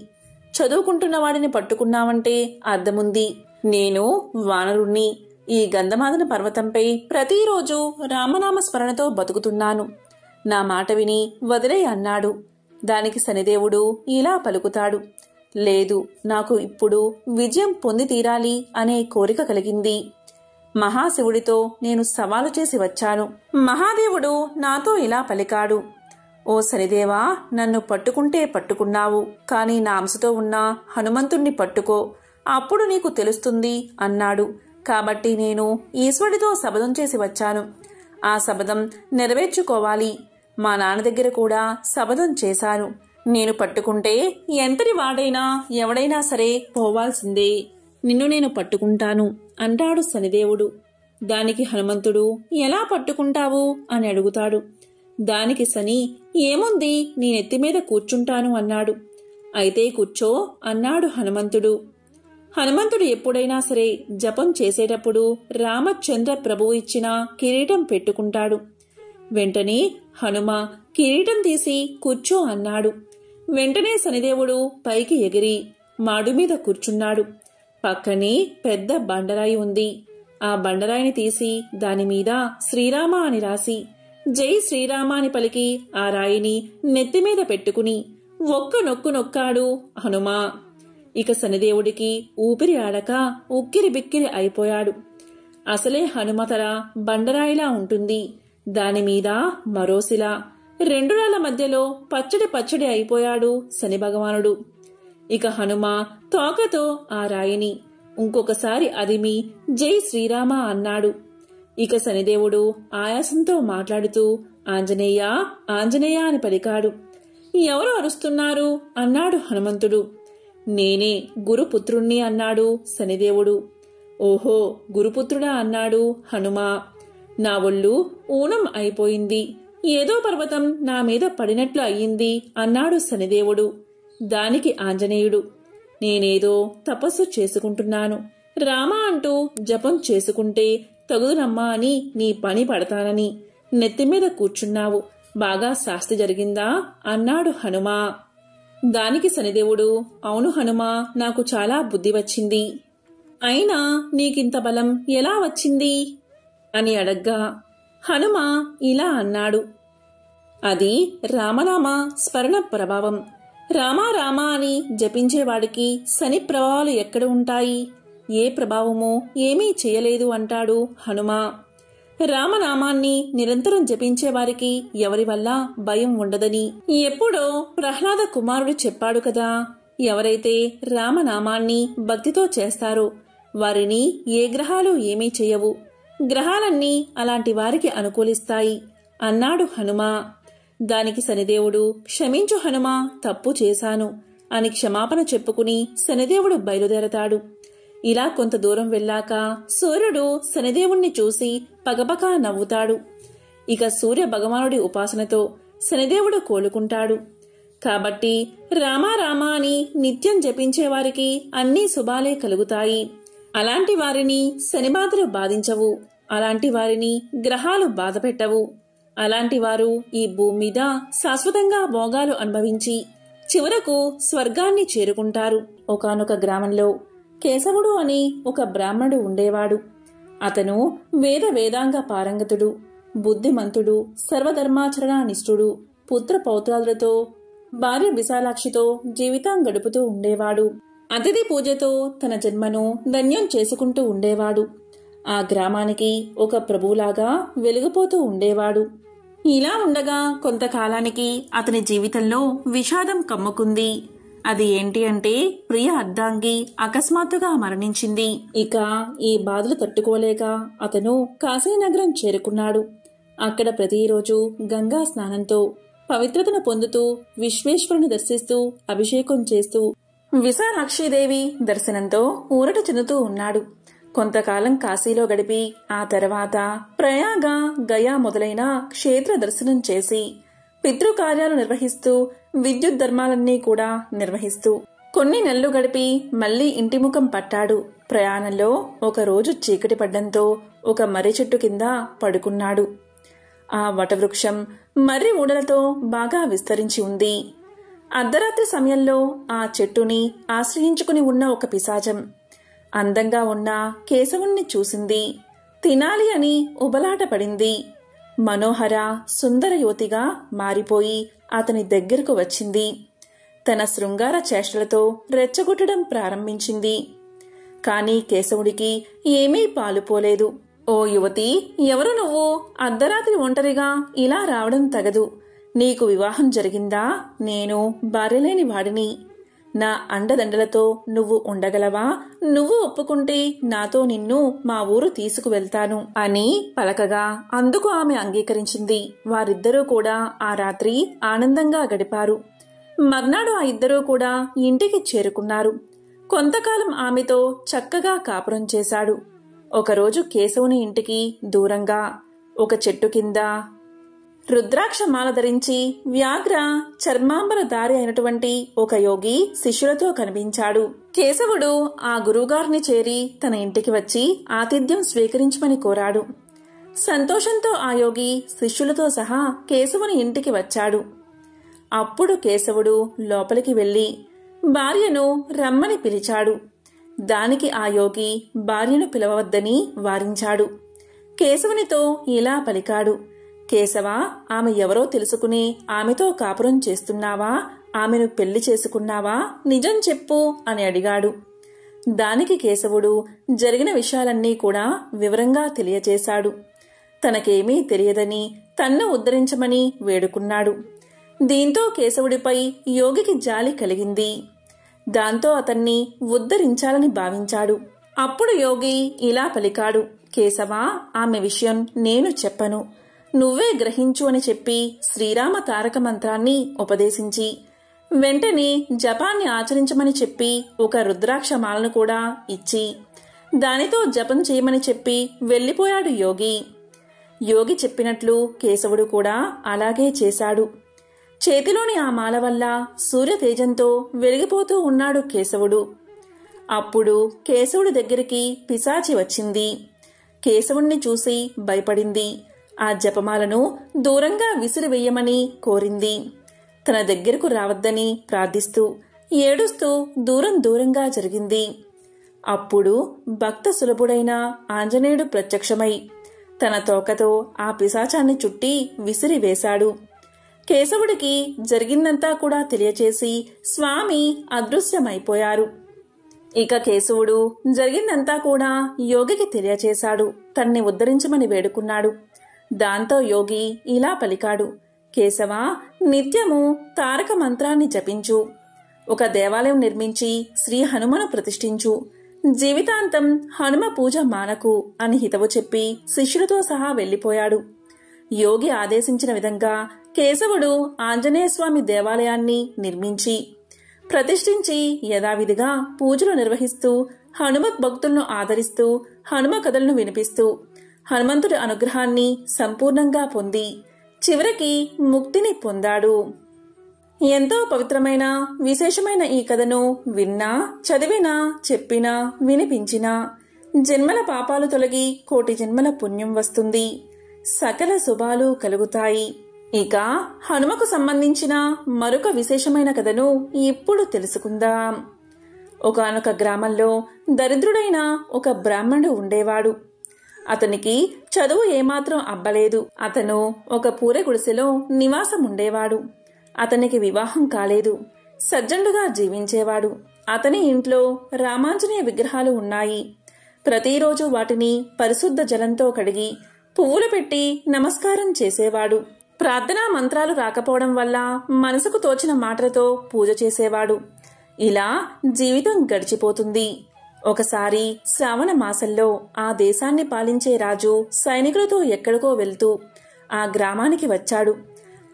చదువుకుంటున్న వాడిని పట్టుకున్నావంటే అర్థముంది. నేను వానరుణ్ణి. ఈ గంధమాదన పర్వతంపై ప్రతిరోజు రామనామ స్మరణతో బతుకుతున్నాను. నా మాట విని వదిలే అన్నాడు. దానికి శనిదేవుడు ఇలా పలుకుతాడు, లేదు, నాకు ఇప్పుడు విజయం పొంది తీరాలి అనే కోరిక కలిగింది. మహాశివుడితో నేను సవాలు చేసి వచ్చాను. మహాదేవుడు నాతో ఇలా పలికాడు, ఓ శనిదేవా, నన్ను పట్టుకుంటే పట్టుకున్నావు, కానీ నా అంశతో ఉన్న హనుమంతుణ్ణి పట్టుకో, అప్పుడు నీకు తెలుస్తుంది అన్నాడు. కాబట్టి నేను ఈశ్వరుడితో శపథం చేసి వచ్చాను. ఆ శపథం నెరవేర్చుకోవాలి. మా నాన్న దగ్గర కూడా శపథం చేశాను. నేను పట్టుకుంటే ఎంతటి వాడైనా ఎవడైనా సరే పోవాల్సిందే. నిన్ను నేను పట్టుకుంటాను అంటాడు శనిదేవుడు. దానికి హనుమంతుడు, ఎలా పట్టుకుంటావు అని అడుగుతాడు. దానికి శని, ఏముంది, నీ నెత్తిమీద కూర్చుంటాను అన్నాడు. అయితే కూర్చో అన్నాడు హనుమంతుడు. హనుమంతుడు ఎప్పుడైనా సరే జపం చేసేటప్పుడు రామచంద్ర ప్రభువు ఇచ్చిన కిరీటం పెట్టుకుంటాడు. వెంటనే హనుమ కిరీటం తీసి కూర్చో అన్నాడు. వెంటనే శనిదేవుడు పైకి ఎగిరి మాడు మీద కూర్చున్నాడు. పక్కనే పెద్ద బండరాయి ఉంది. ఆ బండరాయిని తీసి దానిమీద శ్రీరామ అని రాసి జై శ్రీరామ అని పలికి ఆ రాయిని నెత్తిమీద పెట్టుకుని ఒక్క నొక్కు నొక్కాడు హనుమ. ఇక శనిదేవుడికి ఊపిరి ఆడక ఉక్కిరి బిక్కిరి అయిపోయాడు. అసలే హనుమతల బండరాయిలా ఉంటుంది, దానిమీద మరోశిల, రెండు రాళ్ల మధ్యలో పచ్చడి పచ్చడి అయిపోయాడు శని భగవానుడు. ఇక హనుమ తోకతో ఆ రాయిని ఇంకొకసారి అదిమి జై శ్రీరామ అన్నాడు. ఇక శనిదేవుడు ఆయాసంతో మాట్లాడుతూ ఆంజనేయ ఆంజనేయ అని పలికాడు. ఎవరు అరుస్తున్నారు అన్నాడు హనుమంతుడు. నేనే గురుపుత్రుణ్ణి అన్నాడు శనిదేవుడు. ఓహో, గురుపుత్రుడా అన్నాడు హనుమ. నా ఒళ్ళు ఊనం అయిపోయింది, ఏదో పర్వతం నా మీద పడినట్లు అయ్యింది అన్నాడు శనిదేవుడు. దానికి ఆంజనేయుడు, నేనేదో తపస్సు చేసుకుంటున్నాను, రామ అంటూ జపం చేసుకుంటే తగుదునమ్మా అని నీ పని పడతానని నెత్తిమీద కూర్చున్నావు, బాగా శాస్తి జరిగిందా అన్నాడు హనుమ. దానికి శనిదేవుడు, అవును హనుమ, నాకు చాలా బుద్ధి వచ్చింది. అయినా నీకింత బలం ఎలా వచ్చింది అని అడగ్గా హనుమ ఇలా అన్నాడు, అది రామనామ స్మరణ ప్రభావం. రామా రామా అని జపించేవాడికి శని ప్రభావాలు ఎక్కడ ఉంటాయి? ఏ ప్రభావమూ ఏమీ చేయలేదు అంటాడు హనుమ. రామనామాన్ని నిరంతరం జపించేవారికి ఎవరి వల్ల భయం ఉండదని ఎప్పుడో ప్రహ్లాద కుమారుడు చెప్పాడు కదా. ఎవరైతే రామనామాన్ని భక్తితో చేస్తారో వారిని ఏ గ్రహాలు ఏమీ చేయవు, గ్రహాలన్నీ అలాంటి వారికి అనుకూలిస్తాయి అన్నాడు హనుమ. దానికి శనిదేవుడు, క్షమించు హనుమ, తప్పు చేశాను అని క్షమాపణ చెప్పుకుని శనిదేవుడు బయలుదేరతాడు. ఇలా కొంత దూరం వెళ్ళాక సూర్యుడు శనిదేవుణ్ణి చూసి పగపగా నవ్వుతాడు. ఇక సూర్య భగవానుడి ఉపాసనతో శనిదేవుడు కోలుకుంటాడు. కాబట్టి రామా రామా అని నిత్యం జపించేవారికి అన్ని శుభాలే కలుగుతాయి. అలాంటి వారిని శనిబాధలు బాధించవు, అలాంటి వారిని గ్రహాలు బాధపెట్టవు. అలాంటి వారు ఈ భూమి మీద శాశ్వతంగా భోగాలు అనుభవించి చివరకు స్వర్గాన్ని చేరుకుంటారు. ఒకానొక గ్రామంలో కేశవుడు అని ఒక బ్రాహ్మణుడు ఉండేవాడు. అతను వేదాంగ పారంగతుడు, బుద్ధిమంతుడు, సర్వధర్మాచరణ నిష్ఠుడు, పుత్ర పౌత్రాదులతో భార్య విశాలాక్షితో జీవితం గడుపుతూ ఉండేవాడు. అతిథి పూజతో తన జన్మను ధన్యం చేసుకుంటూ ఉండేవాడు. ఆ గ్రామానికి ఒక ప్రభువులాగా వెలిగిపోతూ ఉండేవాడు. ఇలా ఉండగా కొంతకాలానికి అతని జీవితంలో విషాదం కమ్ముకుంది. అది ఏంటి అంటే ప్రియ అర్ధాంగి అకస్మాత్తుగా మరణించింది. ఇక ఈ బాధలు తట్టుకోలేక అతను కాశీనగరం చేరుకున్నాడు. అక్కడ ప్రతిరోజు గంగా స్నానంతో పవిత్రతను పొందుతూ విశ్వేశ్వరుని దర్శిస్తూ అభిషేకం చేస్తూ విశాలాక్షిదేవి దర్శనంతో ఊరట చెందుతూ ఉన్నాడు. కొంతకాలం కాశీలో గడిపి ఆ తర్వాత ప్రయాగ, గయా మొదలైన క్షేత్ర దర్శనం చేసి పితృకార్యాలు నిర్వహిస్తూ విద్యుత్ ధర్మాలన్నీ కూడా నిర్వహిస్తూ కొన్ని నెలలు గడిపి మళ్లీ ఇంటి ముఖం పట్టాడు. ప్రయాణంలో ఒకరోజు చీకటి పడ్డంతో ఒక మర్రి చెట్టు కింద పడుకున్నాడు. ఆ వటవృక్షం మర్రి ఊడలతో బాగా విస్తరించి ఉంది. అర్ధరాత్రి సమయంలో ఆ చెట్టుని ఆశ్రయించుకుని ఉన్న ఒక పిశాచం అందంగా ఉన్న కేశవుణ్ణి చూసింది. తినాలి అని ఉబలాట పడింది. మనోహర సుందర యువతిగా మారిపోయి అతని దగ్గరకు వచ్చింది. తన శృంగార చేష్టలతో రెచ్చగొట్టడం ప్రారంభించింది. కాని కేశవుడికి ఏమీ పాలుపోలేదు. ఓ యువతి, ఎవరు నువ్వు? అర్ధరాత్రి ఒంటరిగా ఇలా రావడం తగదు. నీకు వివాహం జరిగిందా? నేను భార్యలేని వాడిని. నా అండదండలతో నువ్వు ఉండగలవా? నువ్వు ఒప్పుకుంటే నాతో నిన్ను మా ఊరు తీసుకువెళ్తాను అని పలకగా అందుకు ఆమె అంగీకరించింది. వారిద్దరూ కూడా ఆ రాత్రి ఆనందంగా గడిపారు. మర్నాడు ఆ ఇద్దరూ కూడా ఇంటికి చేరుకున్నారు. కొంతకాలం ఆమెతో చక్కగా కాపురం చేశాడు. ఒకరోజు కేశవుని ఇంటికి దూరంగా ఒక చెట్టు కింద రుద్రాక్ష మాల ధరించి వ్యాఘ్ర చర్మాంబర దారి అయినటువంటి ఒక యోగి శిష్యులతో కనిపించాడు. కేశవుడు ఆ గురువుగారిని చేరి తన ఇంటికి వచ్చి ఆతిథ్యం స్వీకరించమని కోరాడు. సంతోషంతో ఆ యోగి శిష్యులతో సహా కేశవుని ఇంటికి వచ్చాడు. అప్పుడు కేశవుడు లోపలికి వెళ్లి భార్యను రమ్మని పిలిచాడు. దానికి ఆ యోగి భార్యను పిలవవద్దని వారించాడు. కేశవునితో ఇలా పలికాడు: కేశవ, ఆమె ఎవరో తెలుసుకుని ఆమెతో కాపురం చేస్తున్నావా? ఆమెను పెళ్లి చేసుకున్నావా? నిజం చెప్పు అని అడిగాడు. దానికి కేశవుడు జరిగిన విషయాలన్నీ కూడా వివరంగా తెలియచేశాడు. తనకేమీ తెలియదని తన్ను ఉద్ధరించమని వేడుకున్నాడు. దీంతో కేశవుడిపై యోగికి జాలి కలిగింది. దాంతో అతన్ని ఉద్ధరించాలని భావించాడు. అప్పుడు యోగి ఇలా పలికాడు: కేశవ, ఆమె విషయం నేను చెప్పను, నువ్వే గ్రహించు అని చెప్పి శ్రీరామ తారక మంత్రాన్ని ఉపదేశించి వెంటనే జపాన్ని ఆచరించమని చెప్పి ఒక రుద్రాక్షమాలను కూడా ఇచ్చి దానితో జపం చేయమని చెప్పి వెళ్లిపోయాడు యోగి. యోగి చెప్పినట్లు కేశవుడు కూడా అలాగే చేశాడు. చేతిలోని ఆ మాల వల్ల సూర్యతేజంతో వెలిగిపోతూ ఉన్నాడు కేశవుడు. అప్పుడు కేశవుడి దగ్గరికి పిశాచి వచ్చింది. కేశవుణ్ణి చూసి భయపడింది. ఆ జపమాలను దూరంగా విసిరివేయమని కోరింది. తన దగ్గరకు రావద్దని ప్రార్థిస్తూ ఏడుస్తూ దూరంగా జరిగింది. అప్పుడు భక్త సులభుడైన ఆంజనేయుడు ప్రత్యక్షమై తన తోకతో ఆ పిశాచాన్ని చుట్టి విసిరివేశాడు. కేశవుడికి జరిగిందంతా కూడా తెలియచేసి స్వామి అదృశ్యమైపోయారు. ఇక కేశవుడు జరిగిందంతా కూడా యోగికి తెలియచేశాడు. తన్ని ఉద్ధరించమని వేడుకున్నాడు. దాంతో యోగి ఇలా పలికాడు: కేశవ, నిత్యము తారక మంత్రాన్ని జపించు, ఒక దేవాలయం నిర్మించి శ్రీ హనుమను ప్రతిష్ఠించు, జీవితాంతం హనుమ పూజ మానకు అని హితవు చెప్పి శిష్యులతో సహా వెళ్లిపోయాడు. యోగి ఆదేశించిన విధంగా కేశవుడు ఆంజనేయస్వామి దేవాలయాన్ని నిర్మించి ప్రతిష్ఠించి యథావిధిగా పూజలు నిర్వహిస్తూ హనుమత్ భక్తులను ఆదరిస్తూ హనుమ కథలను వినిపిస్తూ హనుమంతుడి అనుగ్రహాన్ని సంపూర్ణంగా పొంది చివరికి ముక్తిని పొందాడు. ఎంతో పవిత్రమైన విశేషమైన ఈ కథను విన్నా, చదివినా, చెప్పినా, వినిపించినా జన్మల పాపాలు తొలగి కోటి జన్మల పుణ్యం వస్తుంది. సకల శుభాలు కలుగుతాయి. ఇక హనుమకు సంబంధించిన మరొక విశేషమైన కథను ఇప్పుడు తెలుసుకుందాం. ఒకానొక గ్రామంలో దరిద్రుడైన ఒక బ్రాహ్మణుడు ఉండేవాడు. అతనికి చదువు ఏమాత్రం అబ్బలేదు. అతను ఒక పూరె గుడిసెలో నివాసం ఉండేవాడు. అతనికి వివాహం కాలేదు. సజ్జనుడుగా జీవించేవాడు. అతని ఇంట్లో రామాంజనేయ విగ్రహాలు ఉన్నాయి. ప్రతిరోజు వాటిని పరిశుద్ధ జలంతో కడిగి పువ్వులు పెట్టి నమస్కారం చేసేవాడు. ప్రార్థనా మంత్రాలు రాకపోవడం వల్ల మనసుకు తోచిన మాటలతో పూజ చేసేవాడు. ఇలా జీవితం గడిచిపోతుంది. ఒకసారి శ్రావణ మాసంలో ఆ దేశాన్ని పాలించే రాజు సైనికులతో ఎక్కడికో వెళ్తూ ఆ గ్రామానికి వచ్చాడు.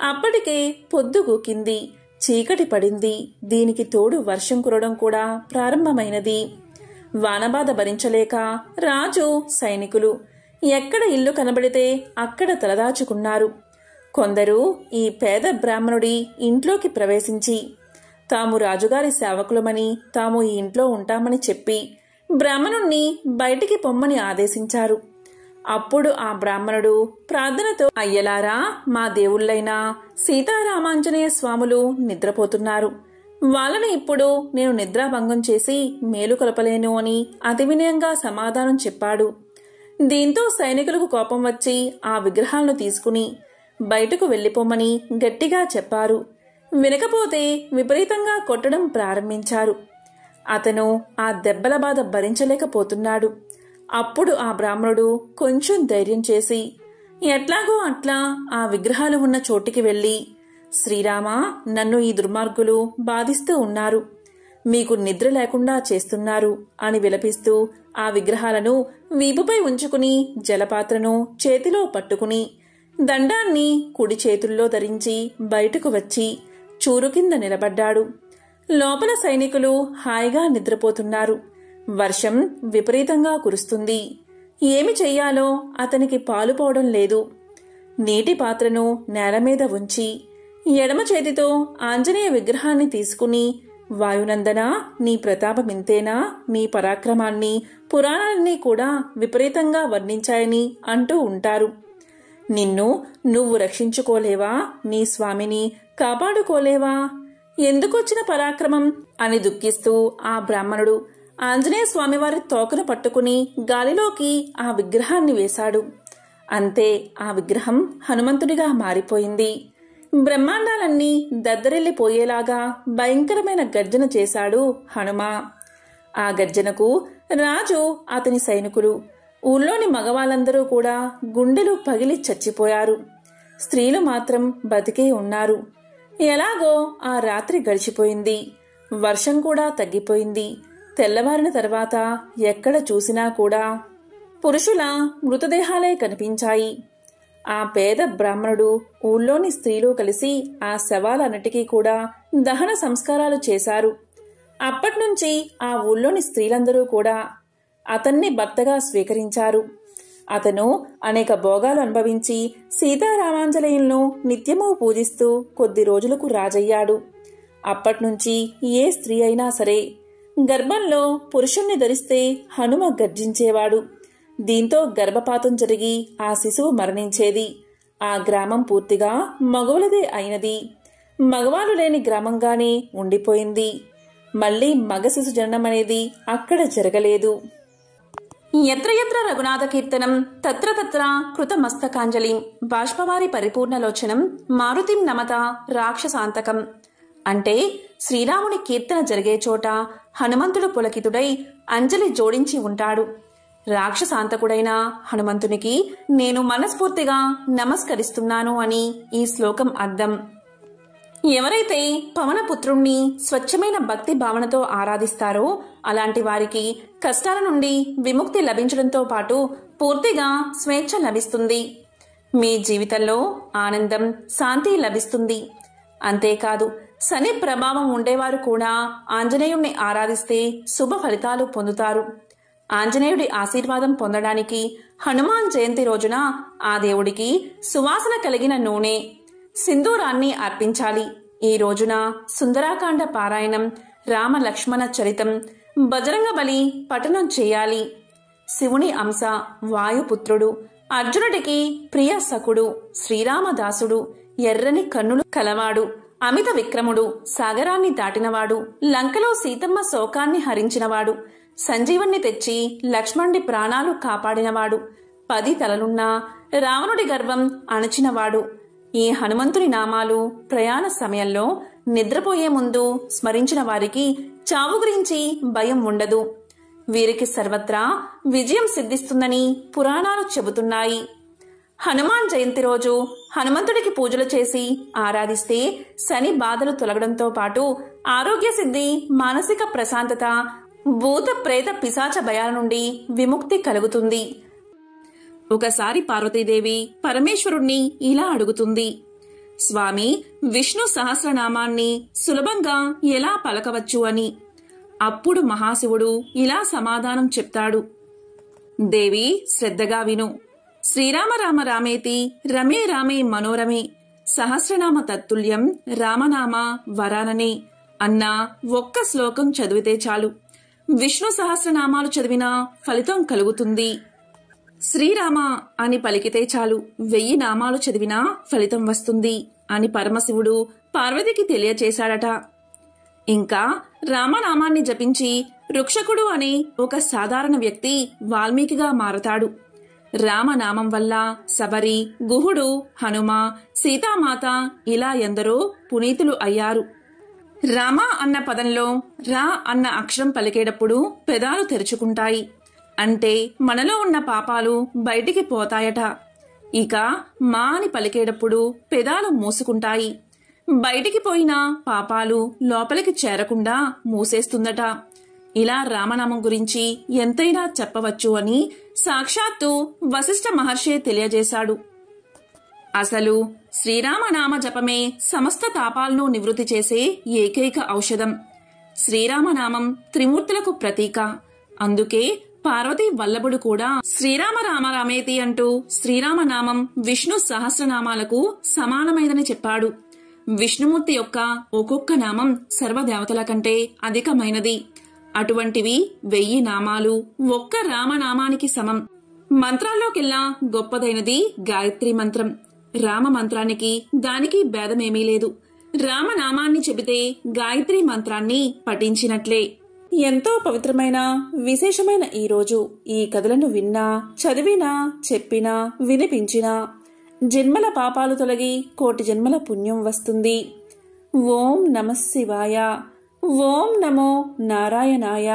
అప్పటికే పొద్దుగూకింది. చీకటి పడింది. దీనికి తోడు వర్షం కురవడం కూడా ప్రారంభమైనది. వానబాధ భరించలేక రాజు సైనికులు ఎక్కడ ఇల్లు కనబడితే అక్కడ తలదాచుకున్నారు. కొందరు ఈ పేద బ్రాహ్మణుడి ఇంట్లోకి ప్రవేశించి తాము రాజుగారి సేవకులమని, తాము ఈ ఇంట్లో ఉంటామని చెప్పి బ్రాహ్మణుణ్ణి బయటికి పొమ్మని ఆదేశించారు. అప్పుడు ఆ బ్రాహ్మణుడు ప్రార్థనతో, అయ్యలారా, మా దేవుళ్ళైన సీతారామాంజనేయ స్వాములు నిద్రపోతున్నారు. వాళ్ళని ఇప్పుడు నేను నిద్రాభంగం చేసి మేలు కొలపలేను అని అతి వినయంగా సమాధానం చెప్పాడు. దీంతో సైనికులకు కోపం వచ్చి ఆ విగ్రహాలను తీసుకుని బయటకు వెళ్లిపోమని గట్టిగా చెప్పారు. వినకపోతే విపరీతంగా కొట్టడం ప్రారంభించారు. అతను ఆ దెబ్బల బాధ భరించలేకపోతున్నాడు. అప్పుడు ఆ బ్రాహ్మణుడు కొంచెం ధైర్యం చేసి ఎట్లాగో అట్లా ఆ విగ్రహాలు ఉన్న చోటికి వెళ్లి, శ్రీరామా, నన్ను ఈ దుర్మార్గులు బాధిస్తూ ఉన్నారు. మీకు నిద్ర లేకుండా చేస్తున్నారు అని విలపిస్తూ ఆ విగ్రహాలను వీపుపై ఉంచుకుని జలపాత్రను చేతిలో పట్టుకుని దండాన్ని కుడి చేతుల్లో ధరించి బయటకు వచ్చి చూరు కింద నిలబడ్డాడు. లోపల సైనికులు హాయిగా నిద్రపోతున్నారు. వర్షం విపరీతంగా కురుస్తుంది. ఏమి చెయ్యాలో అతనికి పాలుపోవడం లేదు. నీటి పాత్రను నేలమీద ఉంచి ఎడమ చేతితో ఆంజనేయ విగ్రహాన్ని తీసుకుని, వాయునందన, నీ ప్రతాపమింతేనా? నీ పరాక్రమాన్ని పురాణాలన్నీ కూడా విపరీతంగా వర్ణించాయని అంటూ ఉంటారు. నిన్ను నువ్వు రక్షించుకోలేవా? నీ స్వామిని కాపాడుకోలేవా? ఎందుకొచ్చిన పరాక్రమం అని దుఃఖిస్తూ ఆ బ్రాహ్మణుడు ఆంజనేయ స్వామివారి తోకను పట్టుకుని గాలిలోకి ఆ విగ్రహాన్ని వేశాడు. అంతే, ఆ విగ్రహం హనుమంతుడిగా మారిపోయింది. బ్రహ్మాండాలన్నీ దద్దరెల్లిపోయేలాగా భయంకరమైన గర్జన చేశాడు హనుమ. ఆ గర్జనకు రాజు, అతని సైనికులు, ఊళ్ళోని మగవాళ్ళందరూ కూడా గుండెలు పగిలి చచ్చిపోయారు. స్త్రీలు మాత్రం బతికే ఉన్నారు. ఎలాగో ఆ రాత్రి గడిచిపోయింది. వర్షం కూడా తగ్గిపోయింది. తెల్లవారిన తర్వాత ఎక్కడ చూసినా కూడా పురుషుల మృతదేహాలే కనిపించాయి. ఆ పేద బ్రాహ్మణుడు, ఊళ్ళోని స్త్రీలు కలిసి ఆ శవాలన్నిటికీ కూడా దహన సంస్కారాలు చేశారు. అప్పట్నుంచి ఆ ఊళ్ళోని స్త్రీలందరూ కూడా అతన్ని భర్తగా స్వీకరించారు. అతను అనేక భోగాలు అనుభవించి సీతారామాంజనేయులను నిత్యమూ పూజిస్తూ కొద్ది రోజులకు రాజయ్యాడు. అప్పట్నుంచి ఏ స్త్రీ అయినా సరే గర్భంలో పురుషుణ్ణి ధరిస్తే హనుమ గర్జించేవాడు. దీంతో గర్భపాతం జరిగి ఆ శిశువు మరణించేది. ఆ గ్రామం పూర్తిగా మగవులదే అయినది. మగవాళ్ళు లేని గ్రామంగానే ఉండిపోయింది. మళ్లీ మగ శిశు జననం అనేది అక్కడ జరగలేదు. ఎత్ర ఎత్ర రఘునాథ కీర్తనం తత్ర తత్ర కృతమస్తకాంజలిం బాష్పవారి పరిపూర్ణలోచనం మారుతిం నమత రాక్షసాంతకం. అంటే శ్రీరాముని కీర్తన జరిగే చోట హనుమంతుడు పులకితుడై అంజలి జోడించి ఉంటాడు. రాక్షసాంతకుడైన హనుమంతునికి నేను మనస్ఫూర్తిగా నమస్కరిస్తున్నాను అని ఈ శ్లోకం అర్థం. ఎవరైతే పవనపుత్రుణ్ణి స్వచ్ఛమైన భక్తి భావనతో ఆరాధిస్తారో అలాంటి వారికి కష్టాల నుండి విముక్తి లభించడంతో పాటు పూర్తిగా స్వేచ్ఛ లభిస్తుంది. మీ జీవితంలో ఆనందం, శాంతి లభిస్తుంది. అంతేకాదు, శని ప్రభావం ఉండేవారు కూడా ఆంజనేయుణ్ణి ఆరాధిస్తే శుభ ఫలితాలు పొందుతారు. ఆంజనేయుడి ఆశీర్వాదం పొందడానికి హనుమాన్ జయంతి రోజున ఆ దేవుడికి సువాసన కలిగిన నూనె, సింధూరాన్ని అర్పించాలి. ఈ రోజున సుందరాకాండ పారాయణం, రామ లక్ష్మణ చరితం, బజరంగ బలి పఠనం చేయాలి. శివుని అంశ వాయుపుత్రుడు అర్జునుడికి ప్రియ సఖుడు, శ్రీరామదాసుడు, ఎర్రని కన్నులు కలవాడు, అమిత విక్రముడు, సాగరాన్ని దాటినవాడు, లంకలో సీతమ్మ శోకాన్ని హరించినవాడు, సంజీవన్ని తెచ్చి లక్ష్మణుడి ప్రాణాలు కాపాడినవాడు, 10 తలలున్నా రావణుడి గర్వం అణచినవాడు. ఈ హనుమంతుని నామాలు ప్రయాణ సమయంలో నిద్రపోయే ముందు స్మరించిన వారికి చావు గురించి భయం ఉండదు. వీరికి సర్వత్రా విజయం సిద్ధిస్తుందని పురాణాలు చెబుతున్నాయి. హనుమాన్ జయంతి రోజు హనుమంతుడికి పూజలు చేసి ఆరాధిస్తే శని బాధలు తొలగడంతో పాటు ఆరోగ్య సిద్ధి, మానసిక ప్రశాంతత, భూత ప్రేత పిశాచ భయాల నుండి విముక్తి కలుగుతుంది. ఒకసారి పార్వతీదేవి పరమేశ్వరుణ్ణి ఇలా అడుగుతుంది, స్వామి, విష్ణు సహస్రనామాన్ని సులభంగా ఎలా పలకవచ్చు అని. అప్పుడు మహాశివుడు ఇలా సమాధానం చెప్తాడు, దేవి, శ్రద్ధగా విను. శ్రీరామ రామ రామేతి రమే రామే మనోరమే సహస్రనామ తత్తుల్యం రామనామ వరాననే అన్న ఒక్క శ్లోకం చదివితే చాలు. విష్ణు సహస్రనామాలు చదివినా ఫలితం కలుగుతుంది. శ్రీరామ అని పలికితే చాలు 1000 నామాలు చదివినా ఫలితం వస్తుంది అని పరమశివుడు పార్వతికి తెలియచేశాడట. ఇంకా రామనామాన్ని జపించి రుక్షకుడు అనే ఒక సాధారణ వ్యక్తి వాల్మీకిగా మారతాడు. రామనామం వల్ల శబరి, గుహుడు, హనుమ, సీతామాత ఇలా ఎందరో పునీతులు అయ్యారు. రామ అన్న పదంలో రా అన్న అక్షరం పలికేటప్పుడు పెదాలు తెరుచుకుంటాయి. అంటే మనలో ఉన్న పాపాలు బయటికి పోతాయట. ఇక మా అని పలికేటప్పుడు పెదాలు మూసుకుంటాయి. బయటికి పోయిన పాపాలు లోపలికి చేరకుండా మూసేస్తుందట. ఇలా రామనామం గురించి ఎంతైనా చెప్పవచ్చు అని సాక్షాత్తు వశిష్ఠ మహర్షి తెలియజేశాడు. అసలు శ్రీరామనామ జపమే సమస్త తాపాలను నివృత్తి చేసే ఏకైక ఔషధం. శ్రీరామనామం త్రిమూర్తులకు ప్రతీక. అందుకే పార్వతీ వల్లభుడు కూడా శ్రీరామ రామ రామేతి అంటూ శ్రీరామనామం విష్ణు సహస్రనామాలకు సమానమైనదని చెప్పాడు. విష్ణుమూర్తి యొక్క ఒక్కొక్క నామం సర్వదేవతల కంటే అధికమైనది. అటువంటివి 1000 నామాలు ఒక్క రామనామానికి సమం. మంత్రాల్లోకెల్లా గొప్పదైనది గాయత్రి మంత్రం. రామ మంత్రానికి దానికి భేదమేమీ లేదు. రామనామాన్ని చెబితే గాయత్రి మంత్రాన్ని పఠించినట్లే. ఎంతో పవిత్రమైన విశేషమైన ఈ రోజు ఈ కథలను విన్నా, చదివినా, చెప్పినా, వినిపించినా జన్మల పాపాలు తొలగి 1,000,000 జన్మల పుణ్యం వస్తుంది. ఓం నమః శివాయ. ఓం నమో నారాయణాయ.